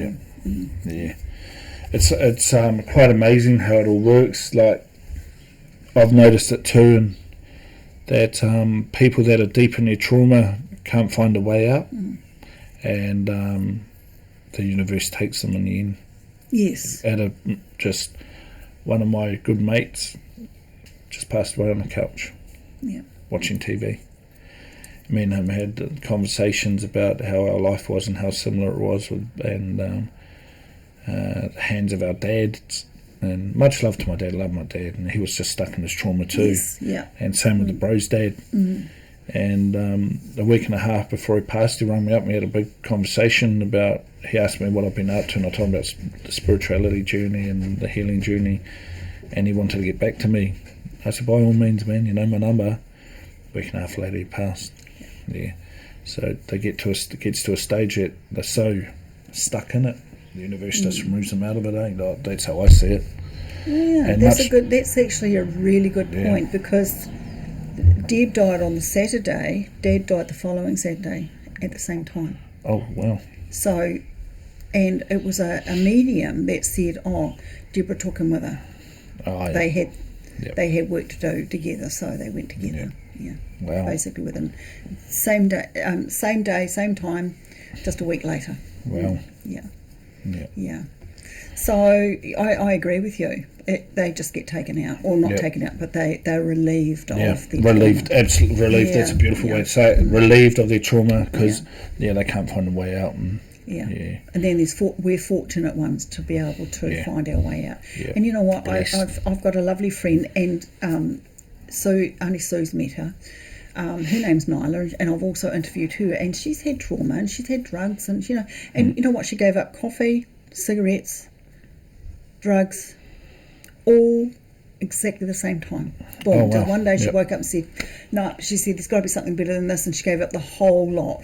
Yeah. It's quite amazing how it all works. Like, I've noticed it too, and that people that are deep in their trauma can't find a way out, and the universe takes them in the end. Yes. Just one of my good mates just passed away on the couch, watching TV. Me and him had conversations about how our life was and how similar it was, and the hands of our dads. And much love to my dad, love my dad, and he was just stuck in his trauma too. Yes, yeah. And same with the bro's dad. And a week and a half before he passed, he rang me up and we had a big conversation about, he asked me what I've been up to, and I told him about the spirituality journey and the healing journey, and he wanted to get back to me. I said, by all means, man, you know my number. A week and a half later he passed. Yeah. So they get to it gets to a stage that they're so stuck in it, the universe just removes them out of it. That's how I see it. Yeah, and that's actually a really good point, because Deb died on the Saturday, Dad died the following Saturday at the same time. Oh, wow. So, and it was a medium that said, Deborah took him with her. Oh, they had work to do together, so they went together. Yeah. Wow. Basically within same day, same time, just a week later. Wow. Yeah. So I agree with you. They just get taken out, or not taken out, but they're relieved of their relieved, trauma. Absolutely relieved. That's a beautiful way to say it. Relieved of their trauma, because they can't find a way out. And and then we're fortunate ones to be able to find our way out. And you know what? I've got a lovely friend, and Auntie Sue's met her. Her name's Nyla, and I've also interviewed her, and she's had trauma and she's had drugs, and you know what? She gave up coffee, cigarettes, drugs, all exactly the same time. Boom. Oh, wow. One day she woke up and said, no, she said, there's got to be something better than this, and she gave up the whole lot.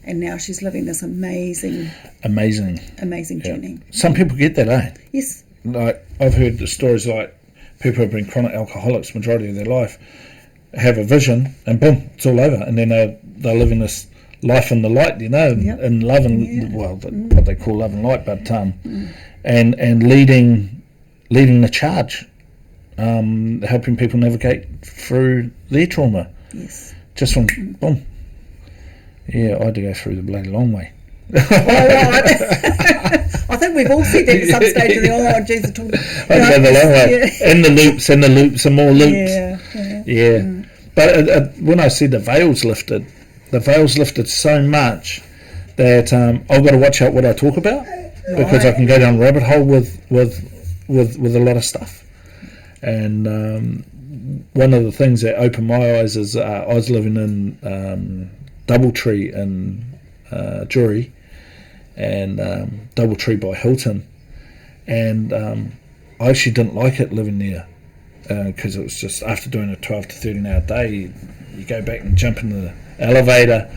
And now she's living this amazing journey. Some people get that, eh? Yes. Like, I've heard the stories like people who've been chronic alcoholics majority of their life have a vision, and boom, it's all over. And then they're living this life in the light, and love and what they call love and light, but and leading the charge, helping people navigate through their trauma. Yes. Just from boom. Yeah, I had to go through the bloody long way. I think we've all said that at some stage of the Jesus talking. I had to go the long way. And the loops and more loops. Yeah. But when I said the veil's lifted so much that I've got to watch out what I talk about, because I can go down a rabbit hole with a lot of stuff. And one of the things that opened my eyes is I was living in Doubletree in Jury, and Doubletree by Hilton, and I actually didn't like it living there, because it was just, after doing a 12 to 13 hour day, you go back and jump in the elevator,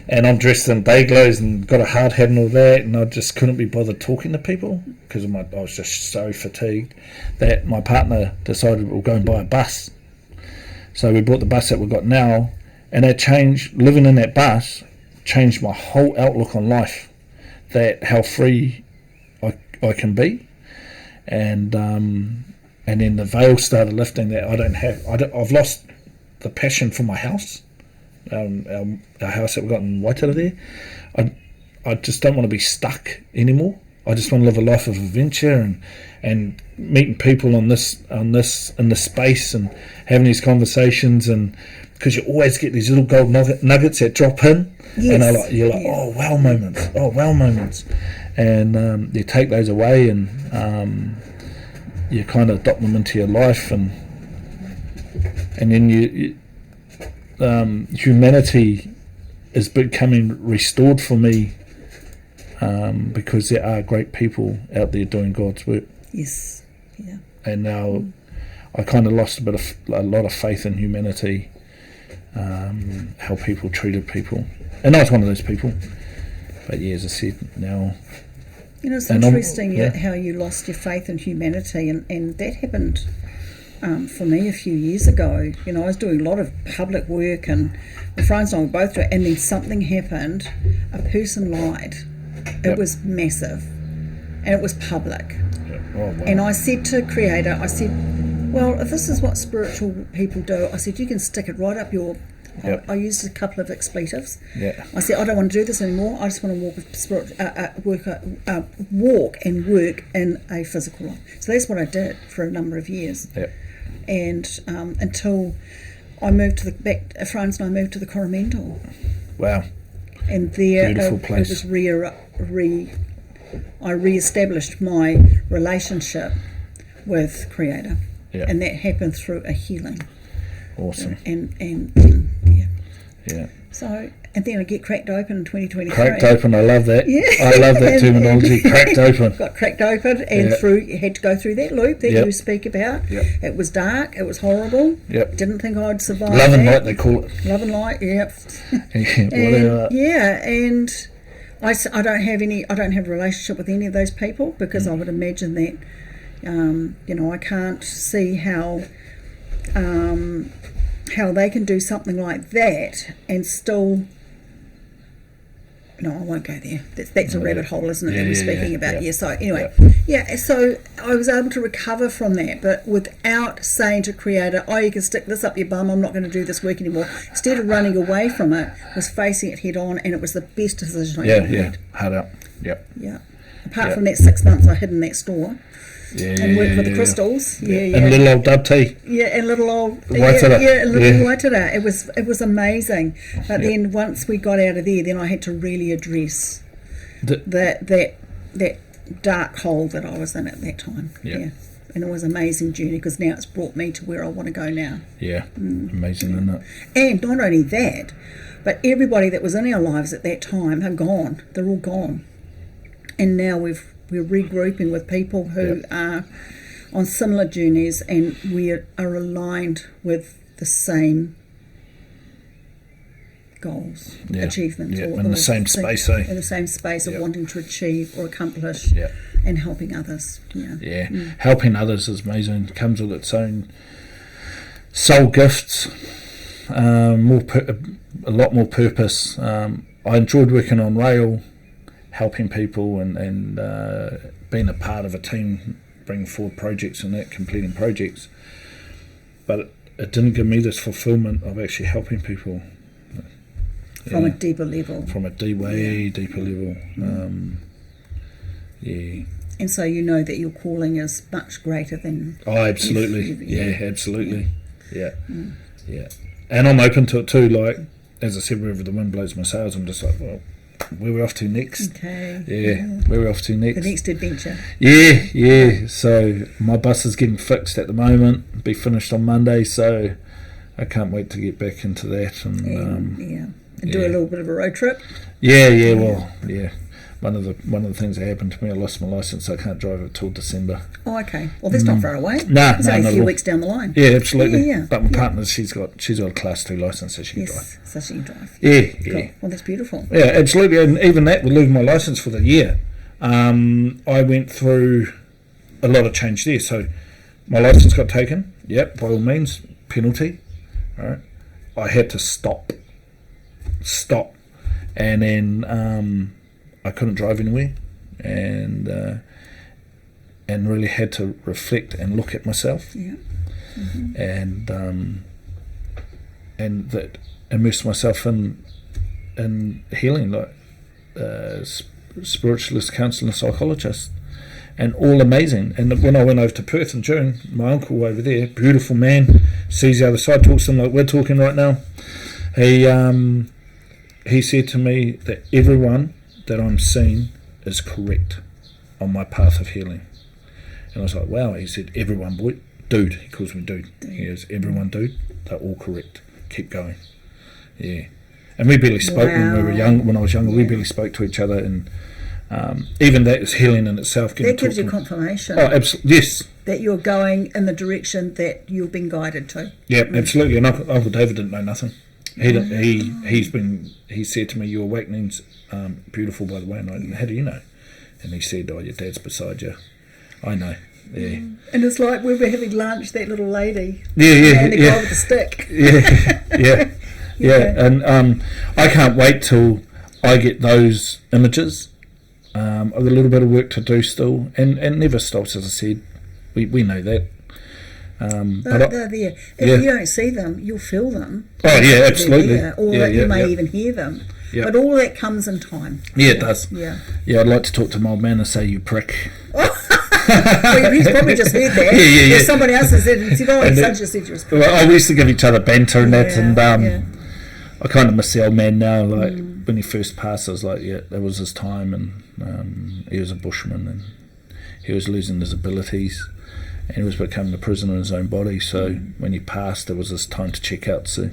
and I'm dressed in day clothes and got a hard hat and all that, and I just couldn't be bothered talking to people because I was just so fatigued that my partner decided we'll go and buy a bus. So we bought the bus that we've got now, and that changed, living in that bus changed my whole outlook on life, that how free I can be, and then the veil started lifting, that I've lost the passion for my house, our house that we've got in Waitara there. I just don't want to be stuck anymore. I just want to live a life of adventure and meeting people in this space and having these conversations, and because you always get these little gold nuggets that drop in, and you're like, oh wow moments, and you take those away, and you kind of adopt them into your life, and then you humanity is becoming restored for me, because there are great people out there doing God's work. Yes. Yeah. And now I kind of lost a lot of faith in humanity, how people treated people, and I was one of those people. But as I said, now, it's interesting how you lost your faith in humanity, and that happened for me a few years ago. You know, I was doing a lot of public work, and my friends and I were both doing it, and then something happened. A person lied. It was massive, and it was public. Oh, wow. And I said to Creator, I said, well, if this is what spiritual people do, I said, you can stick it right up your... I used a couple of expletives. I said, I don't want to do this anymore. I just want to walk and work in a physical life. So that's what I did for a number of years. And until I moved to France, and I moved to the Coromandel. Wow. And there Beautiful place. It was I re-established my relationship with Creator. And that happened through a healing. Awesome. And yeah. So, and then I get cracked open in 2023. Cracked open, I love that. Yeah. I love that terminology, cracked open. Got cracked open and had to go through that loop that you speak about. It was dark, it was horrible. Didn't think I'd survive. Love and light, they call it. Love and light, and I don't have a relationship with any of those people, because I would imagine that I can't see how they can do something like that and still... No, I won't go there. That's a rabbit hole, isn't it, that we're speaking about? So anyway, so I was able to recover from that, but without saying to Creator, oh, you can stick this up your bum, I'm not going to do this work anymore. Instead of running away from it, was facing it head on, and it was the best decision I ever made. Hard up. Apart from that 6 months I hid in that store. And worked with the crystals. And little old dub tea. And little old Waitara. It was amazing. But then once we got out of there, then I had to really address that dark hole that I was in at that time. And it was an amazing journey, because now it's brought me to where I want to go now. Amazing, isn't it? And not only that, but everybody that was in our lives at that time are gone. They're all gone. And now we're regrouping with people who are on similar journeys, and we are aligned with the same goals, achievements. In the same space, in the same space of wanting to achieve or accomplish and helping others. Helping others is amazing. It comes with its own soul gifts, a lot more purpose. I enjoyed working on rail, helping people and being a part of a team, bringing forward projects and that, completing projects. But it didn't give me this fulfillment of actually helping people. From a deeper level. From a deeper level. And so you know that your calling is much greater than... Oh, absolutely. Absolutely. And I'm open to it too. Like, as I said, wherever the wind blows my sails, I'm just like, well, where are we off to next? Okay. Where are we off to next? The next adventure. So my bus is getting fixed at the moment. Be finished on Monday, so I can't wait to get back into that and do a little bit of a road trip. One of the things that happened to me, I lost my license, so I can't drive it till December. Oh, okay. Well, that's not far away. It's only a few weeks down the line. Yeah, absolutely. But my partner, she's got a Class 2 license, so she can drive. So she can drive. Cool. Well, that's beautiful. Yeah, absolutely. And even that, with losing my license for the year, I went through a lot of change there. So my license got taken. Yep, by all means, penalty. All right. I had to stop, and then I couldn't drive anywhere, and really had to reflect and look at myself, and that immerse myself in healing, like spiritualist, counsellor, psychologist, and all amazing. And when I went over to Perth in June, my uncle over there, beautiful man, sees the other side, talks to him like we're talking right now. He said to me that everyone that I'm seeing is correct on my path of healing. And I was like, wow. He said, everyone, boy, dude. He calls me dude. He goes, everyone, dude. They're all correct. Keep going. Yeah. And we barely spoke when we were young. When I was younger, we barely spoke to each other, and even that is healing in itself. That gives you confirmation. Oh, absolutely. Yes. That you're going in the direction that you've been guided to. Yeah, absolutely. And Uncle David didn't know nothing. He said to me, your awakening's beautiful, by the way. And I, how do you know? And he said, oh, your dad's beside you. I know. Yeah. And it's like we were having lunch, that little lady. Yeah. And the guy with the stick. Yeah. And I can't wait till I get those images. I've got a little bit of work to do still, and never stops, as I said. We know that. But they're there. If you don't see them, you'll feel them. Oh, yeah, absolutely. Or you may even hear them. Yeah. But all that comes in time. Yeah, it does. Yeah. Yeah, I'd like to talk to my old man and say, "You prick." Well, he's probably just heard that. Yeah. If somebody else has said it, such and such was prick. Well, we used to give each other banter and that, and I kind of miss the old man now. Like when he first passed, I was like, yeah, that was his time, and he was a bushman, and he was losing his abilities, and he was becoming a prisoner in his own body. So when he passed, it was his time to check out. So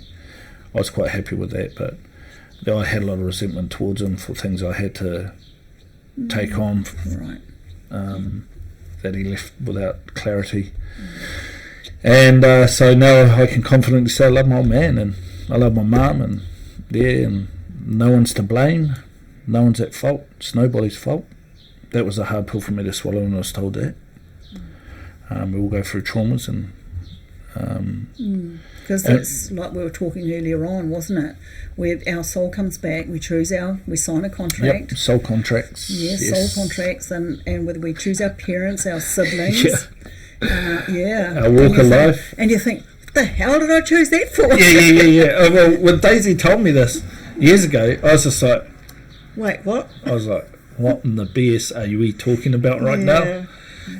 I was quite happy with that, but I had a lot of resentment towards him for things I had to take on. Right. That he left without clarity. And so now I can confidently say I love my old man, and I love my mum, and no one's to blame, no one's at fault, it's nobody's fault. That was a hard pill for me to swallow when I was told that. We all go through traumas, and because that's like we were talking earlier on, wasn't it? Where our soul comes back, we sign a contract. Yep, soul contracts. Yes, soul contracts, and whether we choose our parents, our siblings. Our walk of life. And you think, what the hell did I choose that for? Yeah. Well, when Daisy told me this years ago, I was just like, wait, what? I was like, what in the BS are you talking about right now?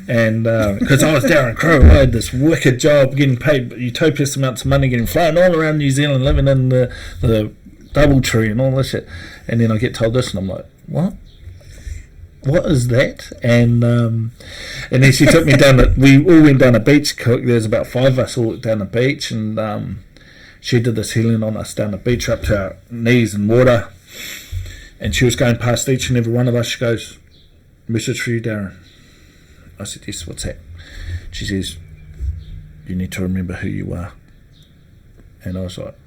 And because I was Darrin Crow, I had this wicked job, getting paid utopian amounts of money, getting flown all around New Zealand, living in the Doubletree and all this shit. And then I get told this, and I'm like, what is that? And then she took me down. We all went down a beach. There's about 5 of us all down the beach, and she did this healing on us down the beach up to our knees in water. And she was going past each and every one of us. She goes, "Message for you, Darrin." I said, "Yes, what's that?" She says, "You need to remember who you are." And I was like,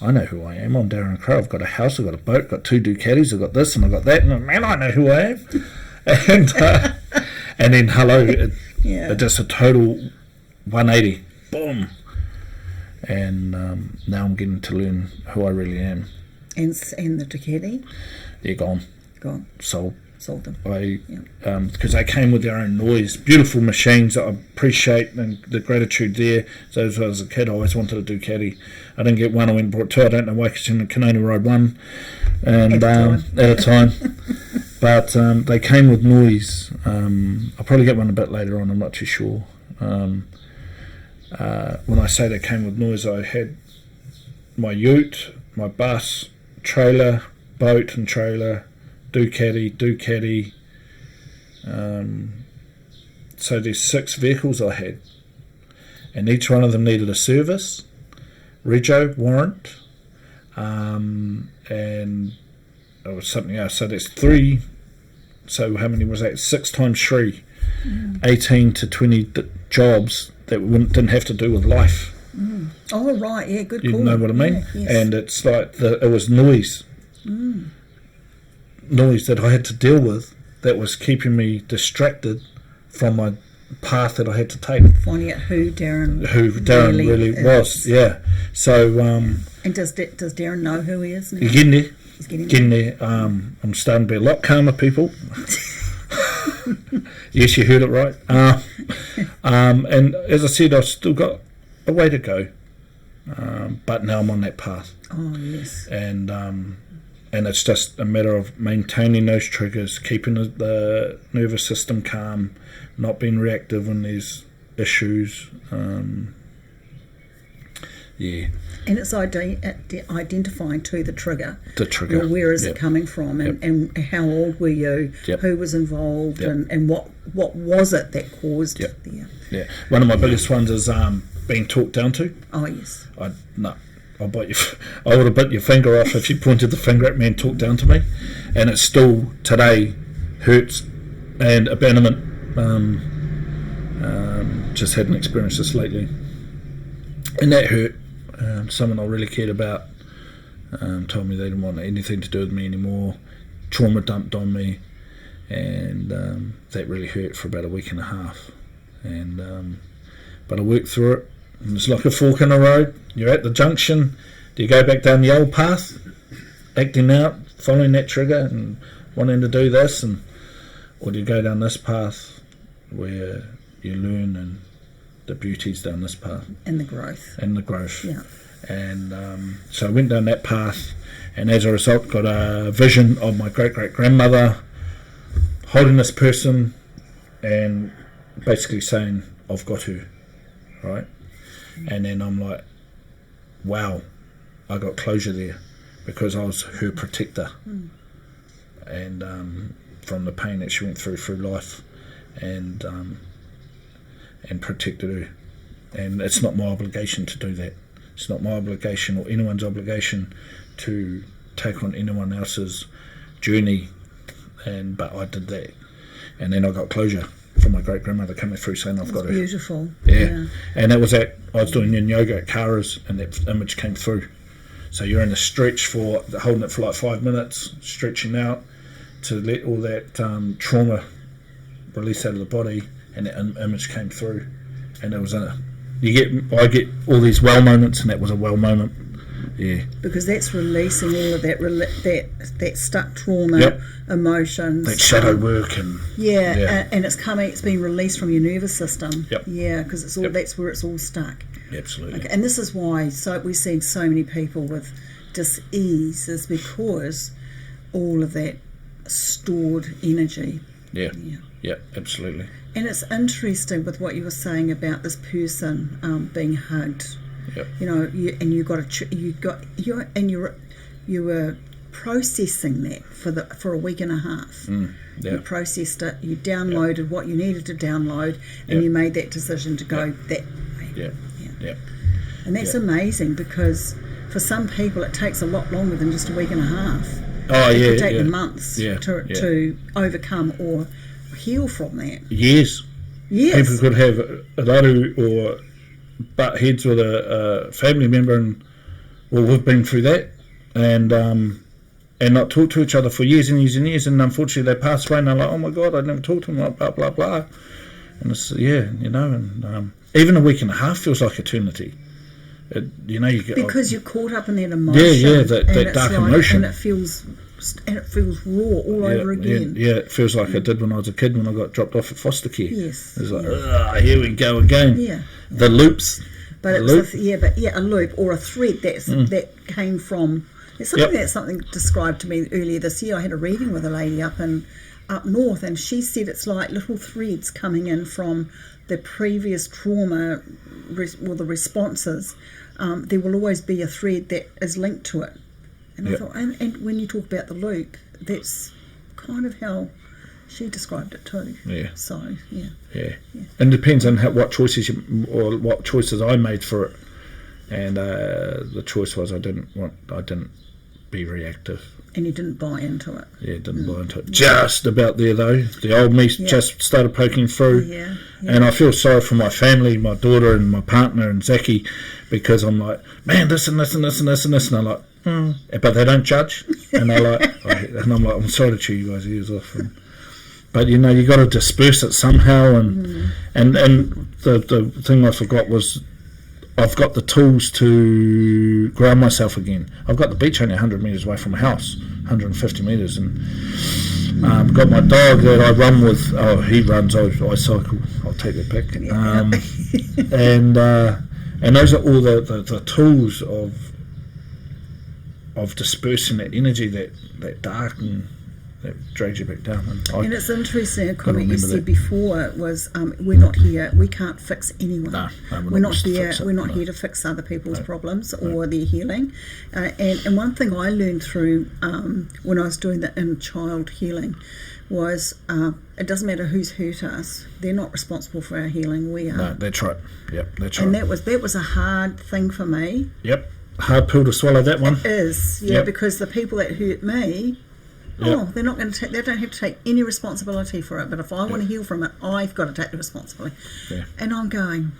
I know who I am. I'm Darrin Crow. I've got a house, I've got a boat, I've got 2 Ducatis, I've got this and I've got that. And man, I know who I am. And then hello, just a total 180. Boom. And now I'm getting to learn who I really am. And the Ducati? They're gone. Sold them. Because they came with their own noise. Beautiful machines that I appreciate, and the gratitude there. So as I was a kid, I always wanted a Ducati. I didn't get one, I went and bought 2. I don't know why, because I can only ride one and at a time. But they came with noise. I'll probably get one a bit later on, I'm not too sure. When I say they came with noise, I had my ute, my bus, trailer, boat and trailer, Ducati. So there's 6 vehicles I had, and each one of them needed a service, rego warrant, and it was something else. So there's 3. So how many was that? 6 times 3, 18 to 20 jobs that didn't have to do with life. Oh right, yeah, good call. You know what I mean? Yes. And it's like it was noise. Noise that I had to deal with, that was keeping me distracted from my path that I had to take. Finding out who Darrin really was. Yeah. So and does Darrin know who he is now? He's getting there. He's getting there. I'm starting to be a lot calmer, people. Yes, you heard it right. And as I said, I've still got a way to go, but now I'm on that path. Oh yes. And it's just a matter of maintaining those triggers, keeping the nervous system calm, not being reactive when there's issues. And it's identifying to the trigger. The trigger. Well, where is it coming from, and how old were you? Who was involved, and what was it that caused there? Yeah. One of my biggest ones is being talked down to. Oh yes. I would have bit your finger off if you pointed the finger at me and talked down to me, and it still today hurts. And abandonment, just had an experience this lately, and that hurt. Someone I really cared about told me they didn't want anything to do with me anymore. Trauma dumped on me, and that really hurt for about a week and a half. And but I worked through it. And it's like a fork in the road. You're at the junction. Do you go back down the old path, acting out, following that trigger, and wanting to do this, or do you go down this path where you learn and the beauty's down this path and the growth yeah. And so I went down that path, and as a result got a vision of my great-great-grandmother holding this person and basically saying, I've got her, right? And then I'm like, wow, I got closure there because I was her protector. And from the pain that she went through life, and protected her. And it's not my obligation to do that. It's not my obligation or anyone's obligation to take on anyone else's journey, but I did that. And then I got closure from my great-grandmother coming through saying I've got her. Beautiful. Yeah. And that was I was doing yin yoga at Kara's, and that image came through. So you're in a stretch holding it for like 5 minutes, stretching out to let all that trauma release out of the body, and that image came through. And it was I get all these well moments, and that was a well moment. Yeah. Because that's releasing all of that stuck trauma, emotions, that shadow work, and and it's being released from your nervous system. Yep. Yeah, because it's all that's where it's all stuck. Absolutely. Okay, and this is why we're seeing so many people with dis-ease, is because all of that stored energy. Yeah. Absolutely. And it's interesting with what you were saying about this person being hugged. Yep. You know, you were processing that for a week and a half. You processed it. You downloaded what you needed to download, and you made that decision to go that way. Yeah. And that's amazing, because for some people it takes a lot longer than just a week and a half. Oh, it could take them months to overcome or heal from that. Yes. People could have a raru or butt heads with a family member, and we've been through that, and not talk to each other for years and years and years, and unfortunately they pass away, and they're like, oh my God, I never talked to them, like blah blah blah. And it's and even a week and a half feels like eternity. You get, because you're caught up in that emotion. That dark emotion, and it feels raw all over again. It feels like it did when I was a kid, when I got dropped off at foster care. Yes. It was like, here we go again. Yeah. The loops. But it was a loop or a thread that came from. It's something described to me earlier this year. I had a reading with a lady up north, and she said it's like little threads coming in from the previous trauma, or the responses. There will always be a thread that is linked to it. And I thought, and when you talk about the loop, that's kind of how she described it too. Yeah. So yeah. And it depends on what choices I made for it. And the choice was I didn't be reactive. And you didn't buy into it. Yeah, didn't buy into it. Just about there though. The old me just started poking through. Yeah. And I feel sorry for my family, my daughter and my partner and Zachy, because I'm like, man, this and this and this and this and this, and I'm like, but they don't judge, and they're like, and I'm like, I'm sorry to chew you guys' ears off, but you got to disperse it somehow, and the thing I forgot was I've got the tools to ground myself again. I've got the beach only 100 metres away from my house, 150 metres, and got my dog that I run with. Oh, he runs. I cycle. I'll take that back. And those are all the tools of dispersing that energy, that dark, and that drags you back down. And it's interesting, a comment you said before was, we're not here, we can't fix anyone. No, we're not here to fix other people's problems or their healing. And one thing I learned through when I was doing the inner child healing was it doesn't matter who's hurt us, they're not responsible for our healing, we are. No, that's right. Yep, that's right. And that was a hard thing for me. Yep, hard pill to swallow, that one. It is, because the people that hurt me, they're not going to they don't have to take any responsibility for it, but if I want to heal from it, I've got to take the responsibility. And I'm going,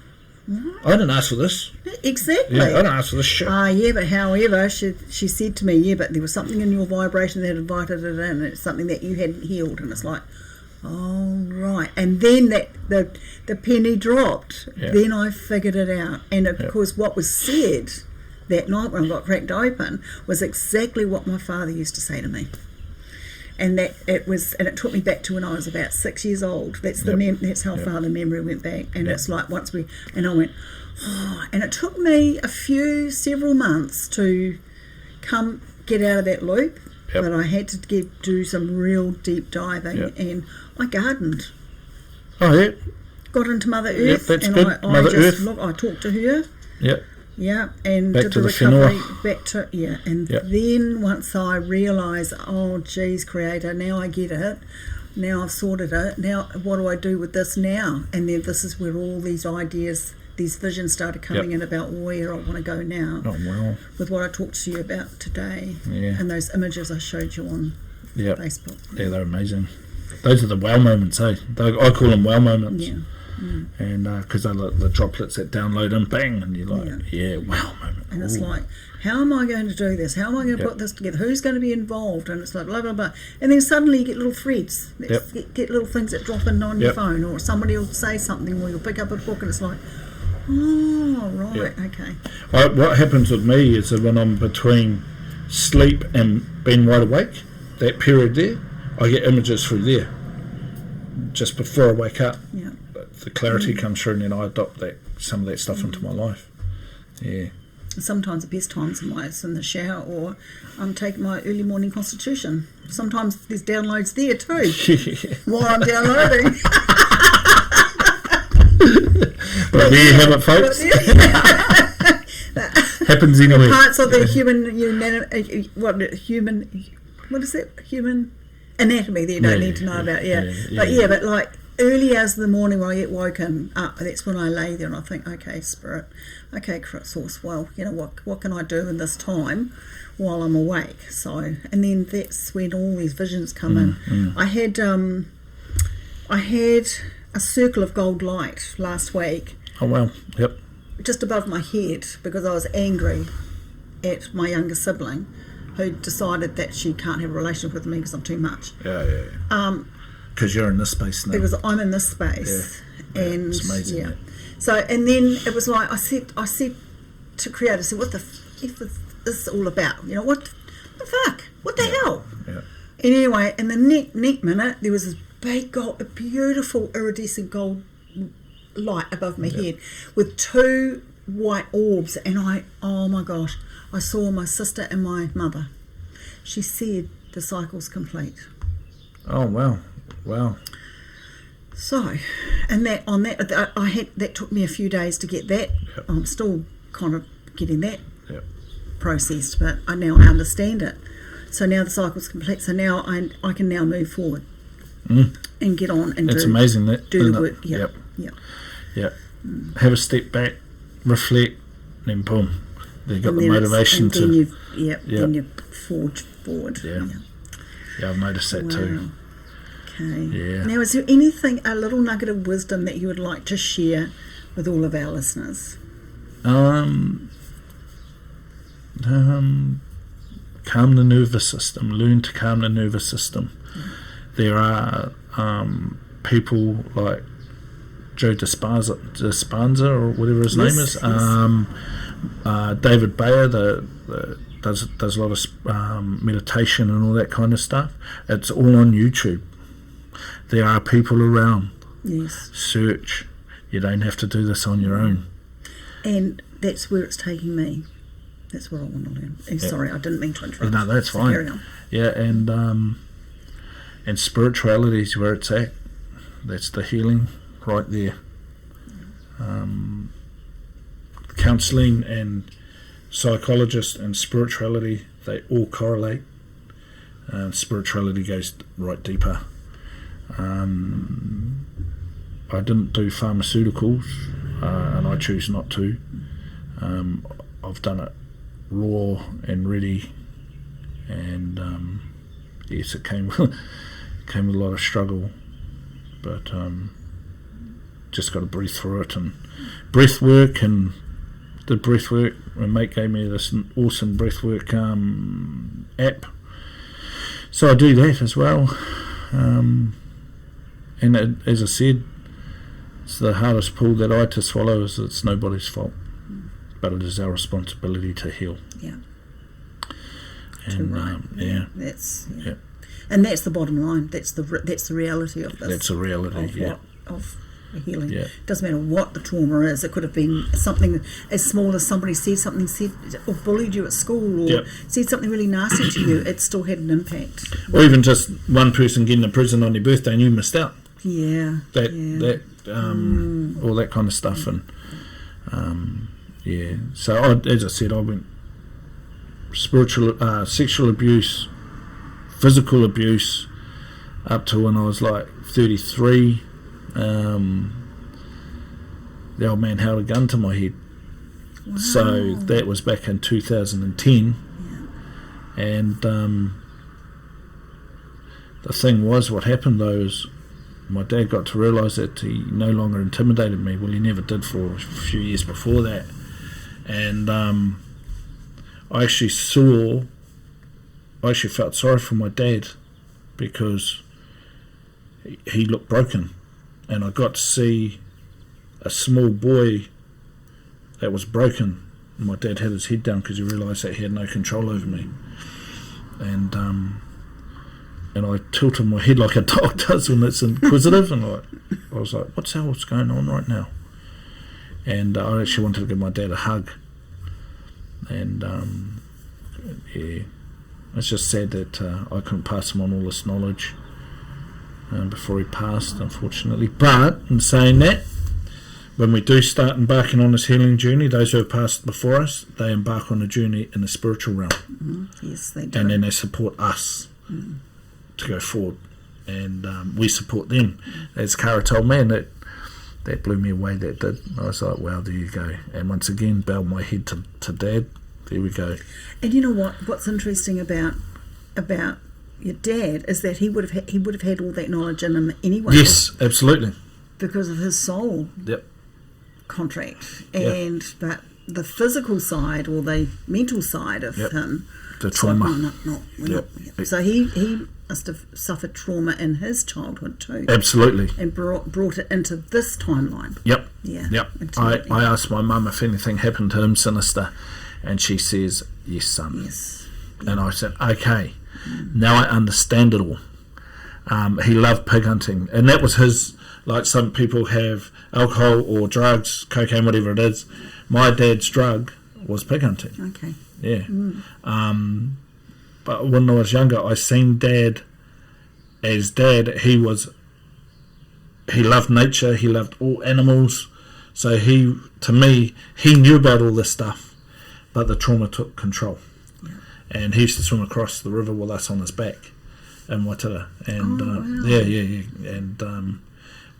I didn't ask for this. Exactly. Yeah, I didn't ask for this shit. Yeah, but however, she said to me, yeah, but there was something in your vibration that invited it in, and it's something that you hadn't healed, and it's like, oh, right. And then the penny dropped. Yeah. Then I figured it out. And because what was said that night when I got cracked open was exactly what my father used to say to me. And that it took me back to when I was about 6 years old. That's that's how far the memory went back. And it's like and I went, oh, and it took me several months to get out of that loop. Yep. But I had to do some real deep diving, and I gardened. Oh yeah. Got into Mother Earth. Yep, that's and good. Mother Earth. I talked to her. Yep. Yeah, and back did to the recovery. Back to then once I realised, oh geez, Creator, now I get it. Now I've sorted it. Now what do I do with this now? And then this is where all these ideas, these visions started coming in about where I want to go now. Oh well. With what I talked to you about today. Yeah. And those images I showed you on Facebook. Yeah, they're amazing. Those are the wow moments, eh? I call them wow moments. Yeah. And because they're like the droplets that download and bang, and you're like, wow moment. And it's like, how am I going to do this? How am I going to put this together? Who's going to be involved? And it's like blah blah blah. And then suddenly you get little threads, get little things that drop in on your phone, or somebody will say something, or you'll pick up a book, and it's like, oh right, okay. What happens with me is that when I'm between sleep and being wide awake, that period there, I get images through there, just before I wake up. Yeah. The clarity comes through, and then I adopt some of that stuff into my life. Yeah. Sometimes the best times is in the shower, or I'm taking my early morning constitution. Sometimes there's downloads there too. While I'm downloading. Well, there you have it, folks. Happens anywhere. Parts of the human anatomy that you don't need to know about. But like early as the morning when I get woken up, that's when I lay there and I think, okay, Spirit, okay, Source, well, you know, what can I do in this time while I'm awake? So, and then that's when all these visions come in. I had a circle of gold light last week. Oh wow, yep. Just above my head, because I was angry at my younger sibling who decided that she can't have a relationship with me because I'm too much. Yeah. Because you're in this space now. Because I'm in this space. Yeah. And it's amazing. Yeah. So, and then it was like, I said to Creator, I said, what the f is this all about? You know, what the fuck? What the hell? Yeah. And anyway, in the next minute, there was this big gold, a beautiful iridescent gold light above my head with two white orbs, and oh my gosh, I saw my sister and my mother. She said the cycle's complete. Oh wow. So, and that took me a few days to get that. I'm still kind of getting that processed, but I now understand it. So now the cycle's complete. So now I can now move forward and get on and it's amazing that do the work. Yep. Have a step back, reflect, then boom, you've got the motivation to. Then you forge forward. Yeah, I've noticed that too. Okay. Yeah. Now, is there anything, a little nugget of wisdom that you would like to share with all of our listeners? Calm the nervous system. Learn to calm the nervous system. There are people like Joe Dispenza or whatever his name is. David Bayer, does a lot of meditation and all that kind of stuff. It's all on YouTube. There are people around. Yes. Search. You don't have to do this on your own. And that's where it's taking me. That's what I want to learn. Sorry, I didn't mean to interrupt. No, that's fine. Carry on. Yeah, and spirituality is where it's at. That's the healing right there. Counselling and psychologist and spirituality, they all correlate. Spirituality goes right deeper. I didn't do pharmaceuticals, and I choose not to. I've done it raw and ready, and yes, it came with a lot of struggle, but just got to breathe through it, and breath work, and did breath work. My mate gave me this awesome breath work app, so I do that as well. And as I said, it's the hardest pill that I had to swallow. Is it's nobody's fault, but it is our responsibility to heal. Yeah. And and that's the bottom line. That's the reality of this. That's a reality. Of healing. Yeah. Doesn't matter what the trauma is. It could have been something as small as somebody said or bullied you at school, or said something really nasty to you. It still had an impact. Or even just one person getting a present on your birthday and you missed out. Yeah. All that kind of stuff, and So as I said, I went spiritual, sexual abuse, physical abuse, up to when I was like 33. The old man held a gun to my head. Wow. So that was back in 2010. Yeah. And the thing was, what happened though is my dad got to realise that he no longer intimidated me. Well, he never did for a few years before that. And I actually felt sorry for my dad, because he looked broken. And I got to see a small boy that was broken. My dad had his head down because he realised that he had no control over me. And I tilted my head like a dog does when it's inquisitive, and I was like, what's going on right now? And I actually wanted to give my dad a hug. And it's just sad that I couldn't pass him on all this knowledge before he passed, unfortunately. But in saying that, when we do start embarking on this healing journey, those who have passed before us, they embark on a journey in the spiritual realm. Mm-hmm. Yes, they do. And then they support us to go forward, and we support them. As Cara told me, and that blew me away. That did. I was like, wow, there you go. And once again, bowed my head to Dad. There we go. And you know what? What's interesting about your dad is that he would have had all that knowledge in him anyway. Yes, absolutely. Because of his soul contract, but the physical side or the mental side of him, the trauma. So he must have suffered trauma in his childhood too. Absolutely. And brought it into this timeline. Yep. Yeah. Yep. I asked my mum if anything happened to him sinister, and she says, yes, son. Yes. And I said, okay, now I understand it all. He loved pig hunting, and that was his, like some people have alcohol or drugs, cocaine, whatever it is. My dad's drug was pig hunting. Okay. Yeah. But when I was younger, I seen Dad as Dad. He loved nature, he loved all animals, so to me, he knew about all this stuff, but the trauma took control. Yeah. And he used to swim across the river with us on his back in Watara. And wow. And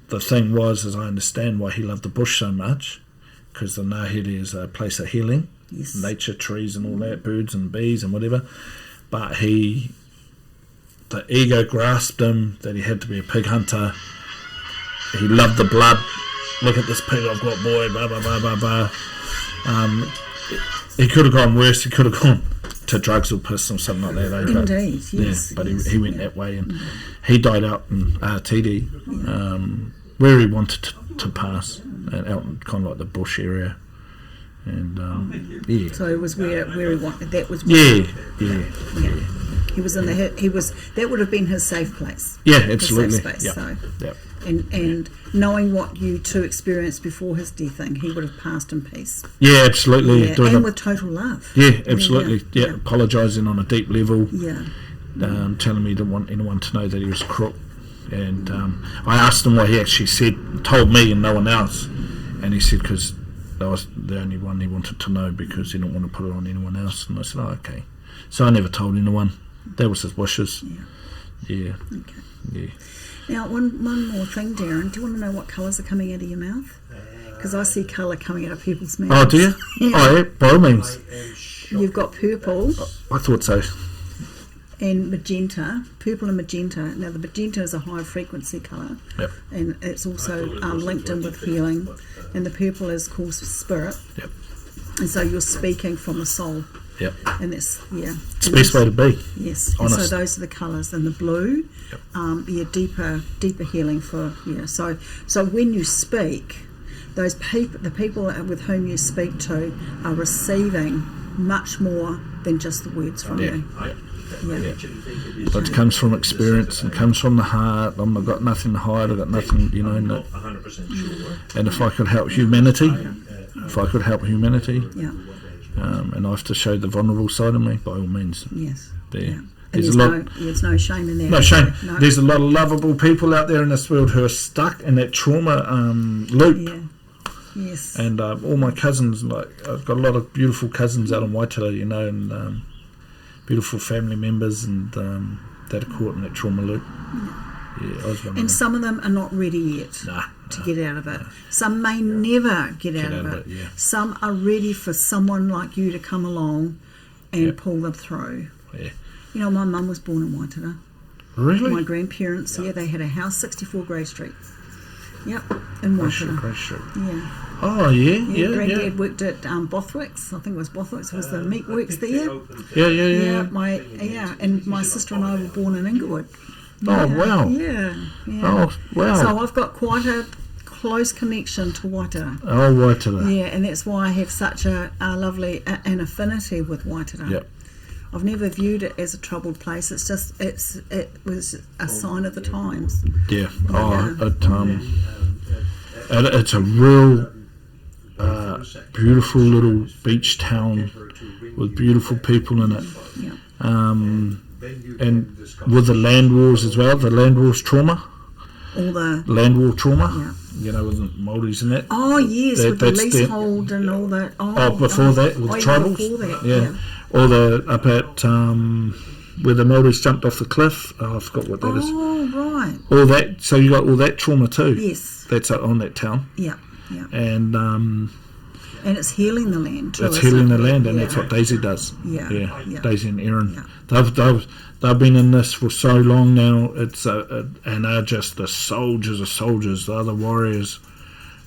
the thing was, as I understand why he loved the bush so much, because the Ngāhere is a place of healing, nature, trees and all that, birds and bees and whatever. But the ego grasped him that he had to be a pig hunter. He loved the blood. Look at this pig I've got, boy, blah, blah, blah, blah, blah. He could have gone worse. He could have gone to drugs or piss or something like that. Indeed, yes. But he went that way, and he died out in RTD, where he wanted to pass, and out in kind of like the bush area. And so it was where he wanted. That was yeah. He was in that would have been his safe place. Yeah, absolutely. His safe space. And knowing what you two experienced before his deathing, he would have passed in peace. Yeah, absolutely. Yeah, and with total love. Yeah, absolutely. Yeah, apologising on a deep level. Yeah. Telling me he didn't want anyone to know that he was a crook. And I asked him what he actually told me and no one else. And he said because that was the only one he wanted to know, because he didn't want to put it on anyone else. And I said, okay. So I never told anyone. That was his wishes. Yeah. Okay. Yeah. Now, one more thing, Darrin. Do you want to know what colours are coming out of your mouth? Because I see colour coming out of people's mouths. Oh, do you? Yeah. Oh, yeah, by all means. You've got purple. I thought so. and magenta, purple and magenta. Now the magenta is a high frequency colour, Yep. and it's also linked in with healing, and the purple is called spirit. Yep. And so you're speaking from the soul. Yep. And that's, yeah. It's the best way to be. Yes. And so those are the colours. And the blue, deeper healing for, So when you speak, the people with whom you speak to are receiving much more than just the words from you. Yeah. But it comes from experience, it comes from the heart. I've got nothing to hide, I've got nothing, and if I could help humanity, Yeah. And I have to show the vulnerable side of me, by all means. Yes. There. Yeah. There's no shame in that. No shame. No. There's a lot of lovable people out there in this world who are stuck in that trauma loop. Yeah. Yes. And all my cousins, I've got a lot of beautiful cousins out in Waitara, and beautiful family members, and that are caught in that trauma loop. Yeah, I was one of them. And some of them are not ready yet to get out of it. Some may never get out of it. Yeah. Some are ready for someone like you to come along and pull them through. Yeah. My mum was born in Waitara. Really? My grandparents, they had a house, 64 Grey Street. Yep, in Waitara. Grey Street. Yeah. Oh, yeah. Granddad worked at Bothwick's. I think it was Bothwick's. It was the meat works there. Yeah. And my sister and I were born in Inglewood. Oh, wow. Yeah. Oh, wow. So I've got quite a close connection to Waitara. Oh, Waitara. Yeah, and that's why I have such a lovely an affinity with Waitara. Yep. I've never viewed it as a troubled place. It's just it was a sign of the times. Yeah. It's a real beautiful little beach town with beautiful people in it. Yeah. And with the land wars as well, the land wars trauma. All the land war trauma. Yeah. With the Māoris and that. Oh yes, with the leasehold and all that. Before that, with tribals. Before that, yeah. Or up at where the Māoris jumped off the cliff. I forgot what that is. Oh right. All that. So you got all that trauma too. Yes. That's on that town. Yeah. Yeah. And it's healing the land too. It's healing the land, and that's what Daisy does. Yeah. Daisy and Erin. Yeah. They've been in this for so long now. It's and they're just the soldiers of soldiers. They're the warriors.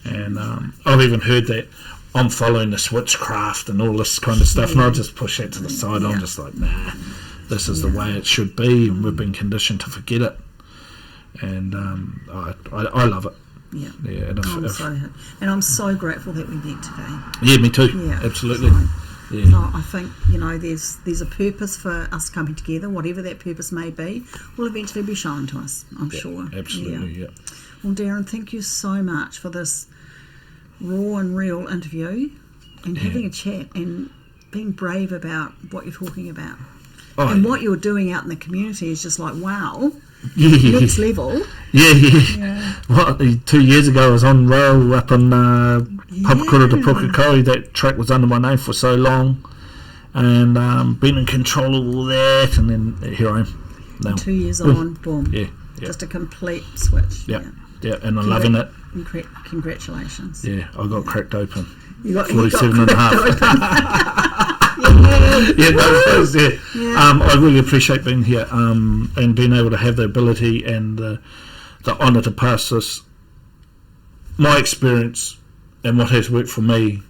And I've even heard that I'm following this witchcraft and all this kind of stuff, and I just push that to the side. I'm just like, nah, this is the way it should be, and we've been conditioned to forget it. And I love it. Yeah. Yeah. And I'm so grateful that we met today. Yeah, me too. Yeah. Absolutely. Yeah. So I think, there's a purpose for us coming together. Whatever that purpose may be will eventually be shown to us, I'm sure. Absolutely, yeah. Well, Darrin, thank you so much for this raw and real interview and having a chat and being brave about what you're talking about. And what you're doing out in the community is just like, wow, next level. Yeah. What, 2 years ago I was on rail up on Papakura to Pukekohe. That track was under my name for so long, and been in control of all that, and then here I am now. 2 years on, boom. Yeah. Just a complete switch. Yeah, and I'm loving it. Congratulations. Yeah, I got cracked open. You got 47 and a half. I really appreciate being here and being able to have the ability and the honour to pass this, my experience and what has worked for me,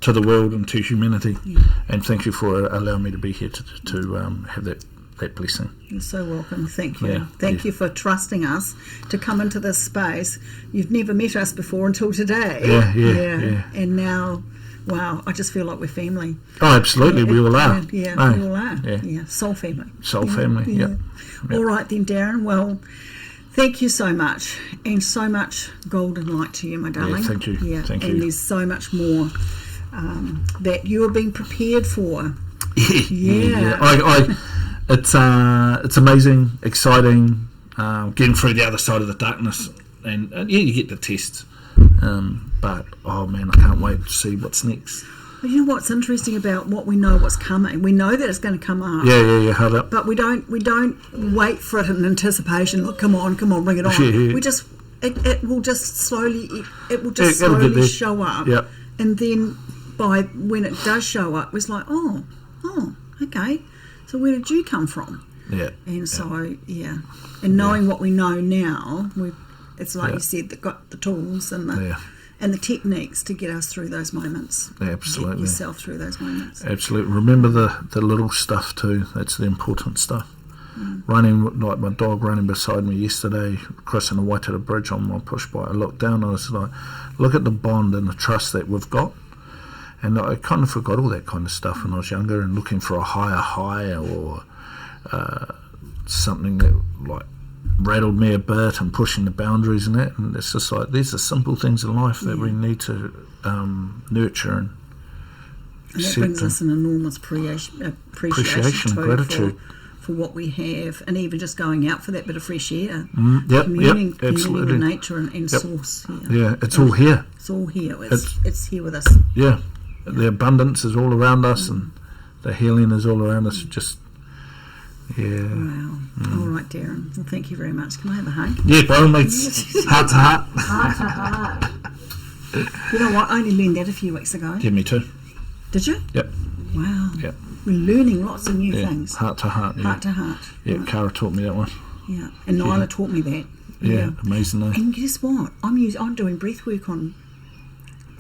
to the world and to humanity. And thank you for allowing me to be here to have that blessing. You're so welcome. Thank you. Thank you for trusting us to come into this space. You've never met us before until today. Yeah. And now, wow, I just feel like we're family. Oh, absolutely, we all are. We all are. Yeah, soul family. Family, yeah. All right then, Darrin. Well, thank you so much, and so much golden light to you, my darling. Yeah, thank you. Thank you. And there's so much more that you are being prepared for. It's amazing, exciting, getting through the other side of the darkness, and you get the tests. But oh man, I can't wait to see what's next. Well, you know what's interesting about what we know, what's coming. We know that it's going to come up. Yeah. Hold up. But we don't wait for it in anticipation. Look, come on, bring it on. Yeah. We just it will just slowly slowly show up. Yep. And then by when it does show up, it's like, oh, okay. So where did you come from? Yeah. And so, and knowing what we know now, it's like you said, that got the tools and the techniques to get us through those moments. Absolutely. Get yourself through those moments. Absolutely. Remember the little stuff too. That's the important stuff. Running, like my dog running beside me yesterday, crossing the Waitara Bridge on my push bike, I looked down and I was like, look at the bond and the trust that we've got. And I kind of forgot all that kind of stuff when I was younger and looking for a higher high or something that like rattled me a bit and pushing the boundaries and that. And it's just like, these are simple things in life that we need to nurture and that brings us an enormous appreciation and gratitude for what we have, and even just going out for that bit of fresh air, communing with nature and source. It's all here. It's all here. It's here with us. Yeah, the abundance is all around us, and the healing is all around us. Just wow. All right, Darrin. Well, thank you very much. Can I have a hug? Yeah, by all means. Heart to heart. Heart to heart. You know what? I only learned that a few weeks ago. Yeah, me too. Did you? Yep. Wow. Yep. We're learning lots of new things. Heart to heart. Yeah. Heart to heart. Yeah, right. Cara taught me that one. Yeah, and Nyla taught me that. Yeah, amazing though. And guess what? I'm doing breath work on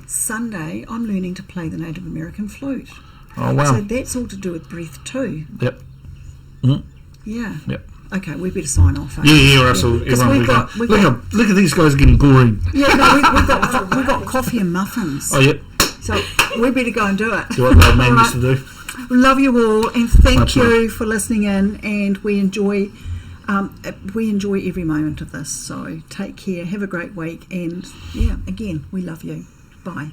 Sunday. I'm learning to play the Native American flute. Oh wow! So that's all to do with breath too. Yep. Yeah. Yep. Okay, we better sign off. Yeah, Russell. Look at these guys getting boring. Yeah, no, we've got coffee and muffins. Oh yep. So we better go and do it. Do what the old man used to do. Love you all, and thank you for listening in. And we enjoy every moment of this. So take care, have a great week, and again, we love you. Bye.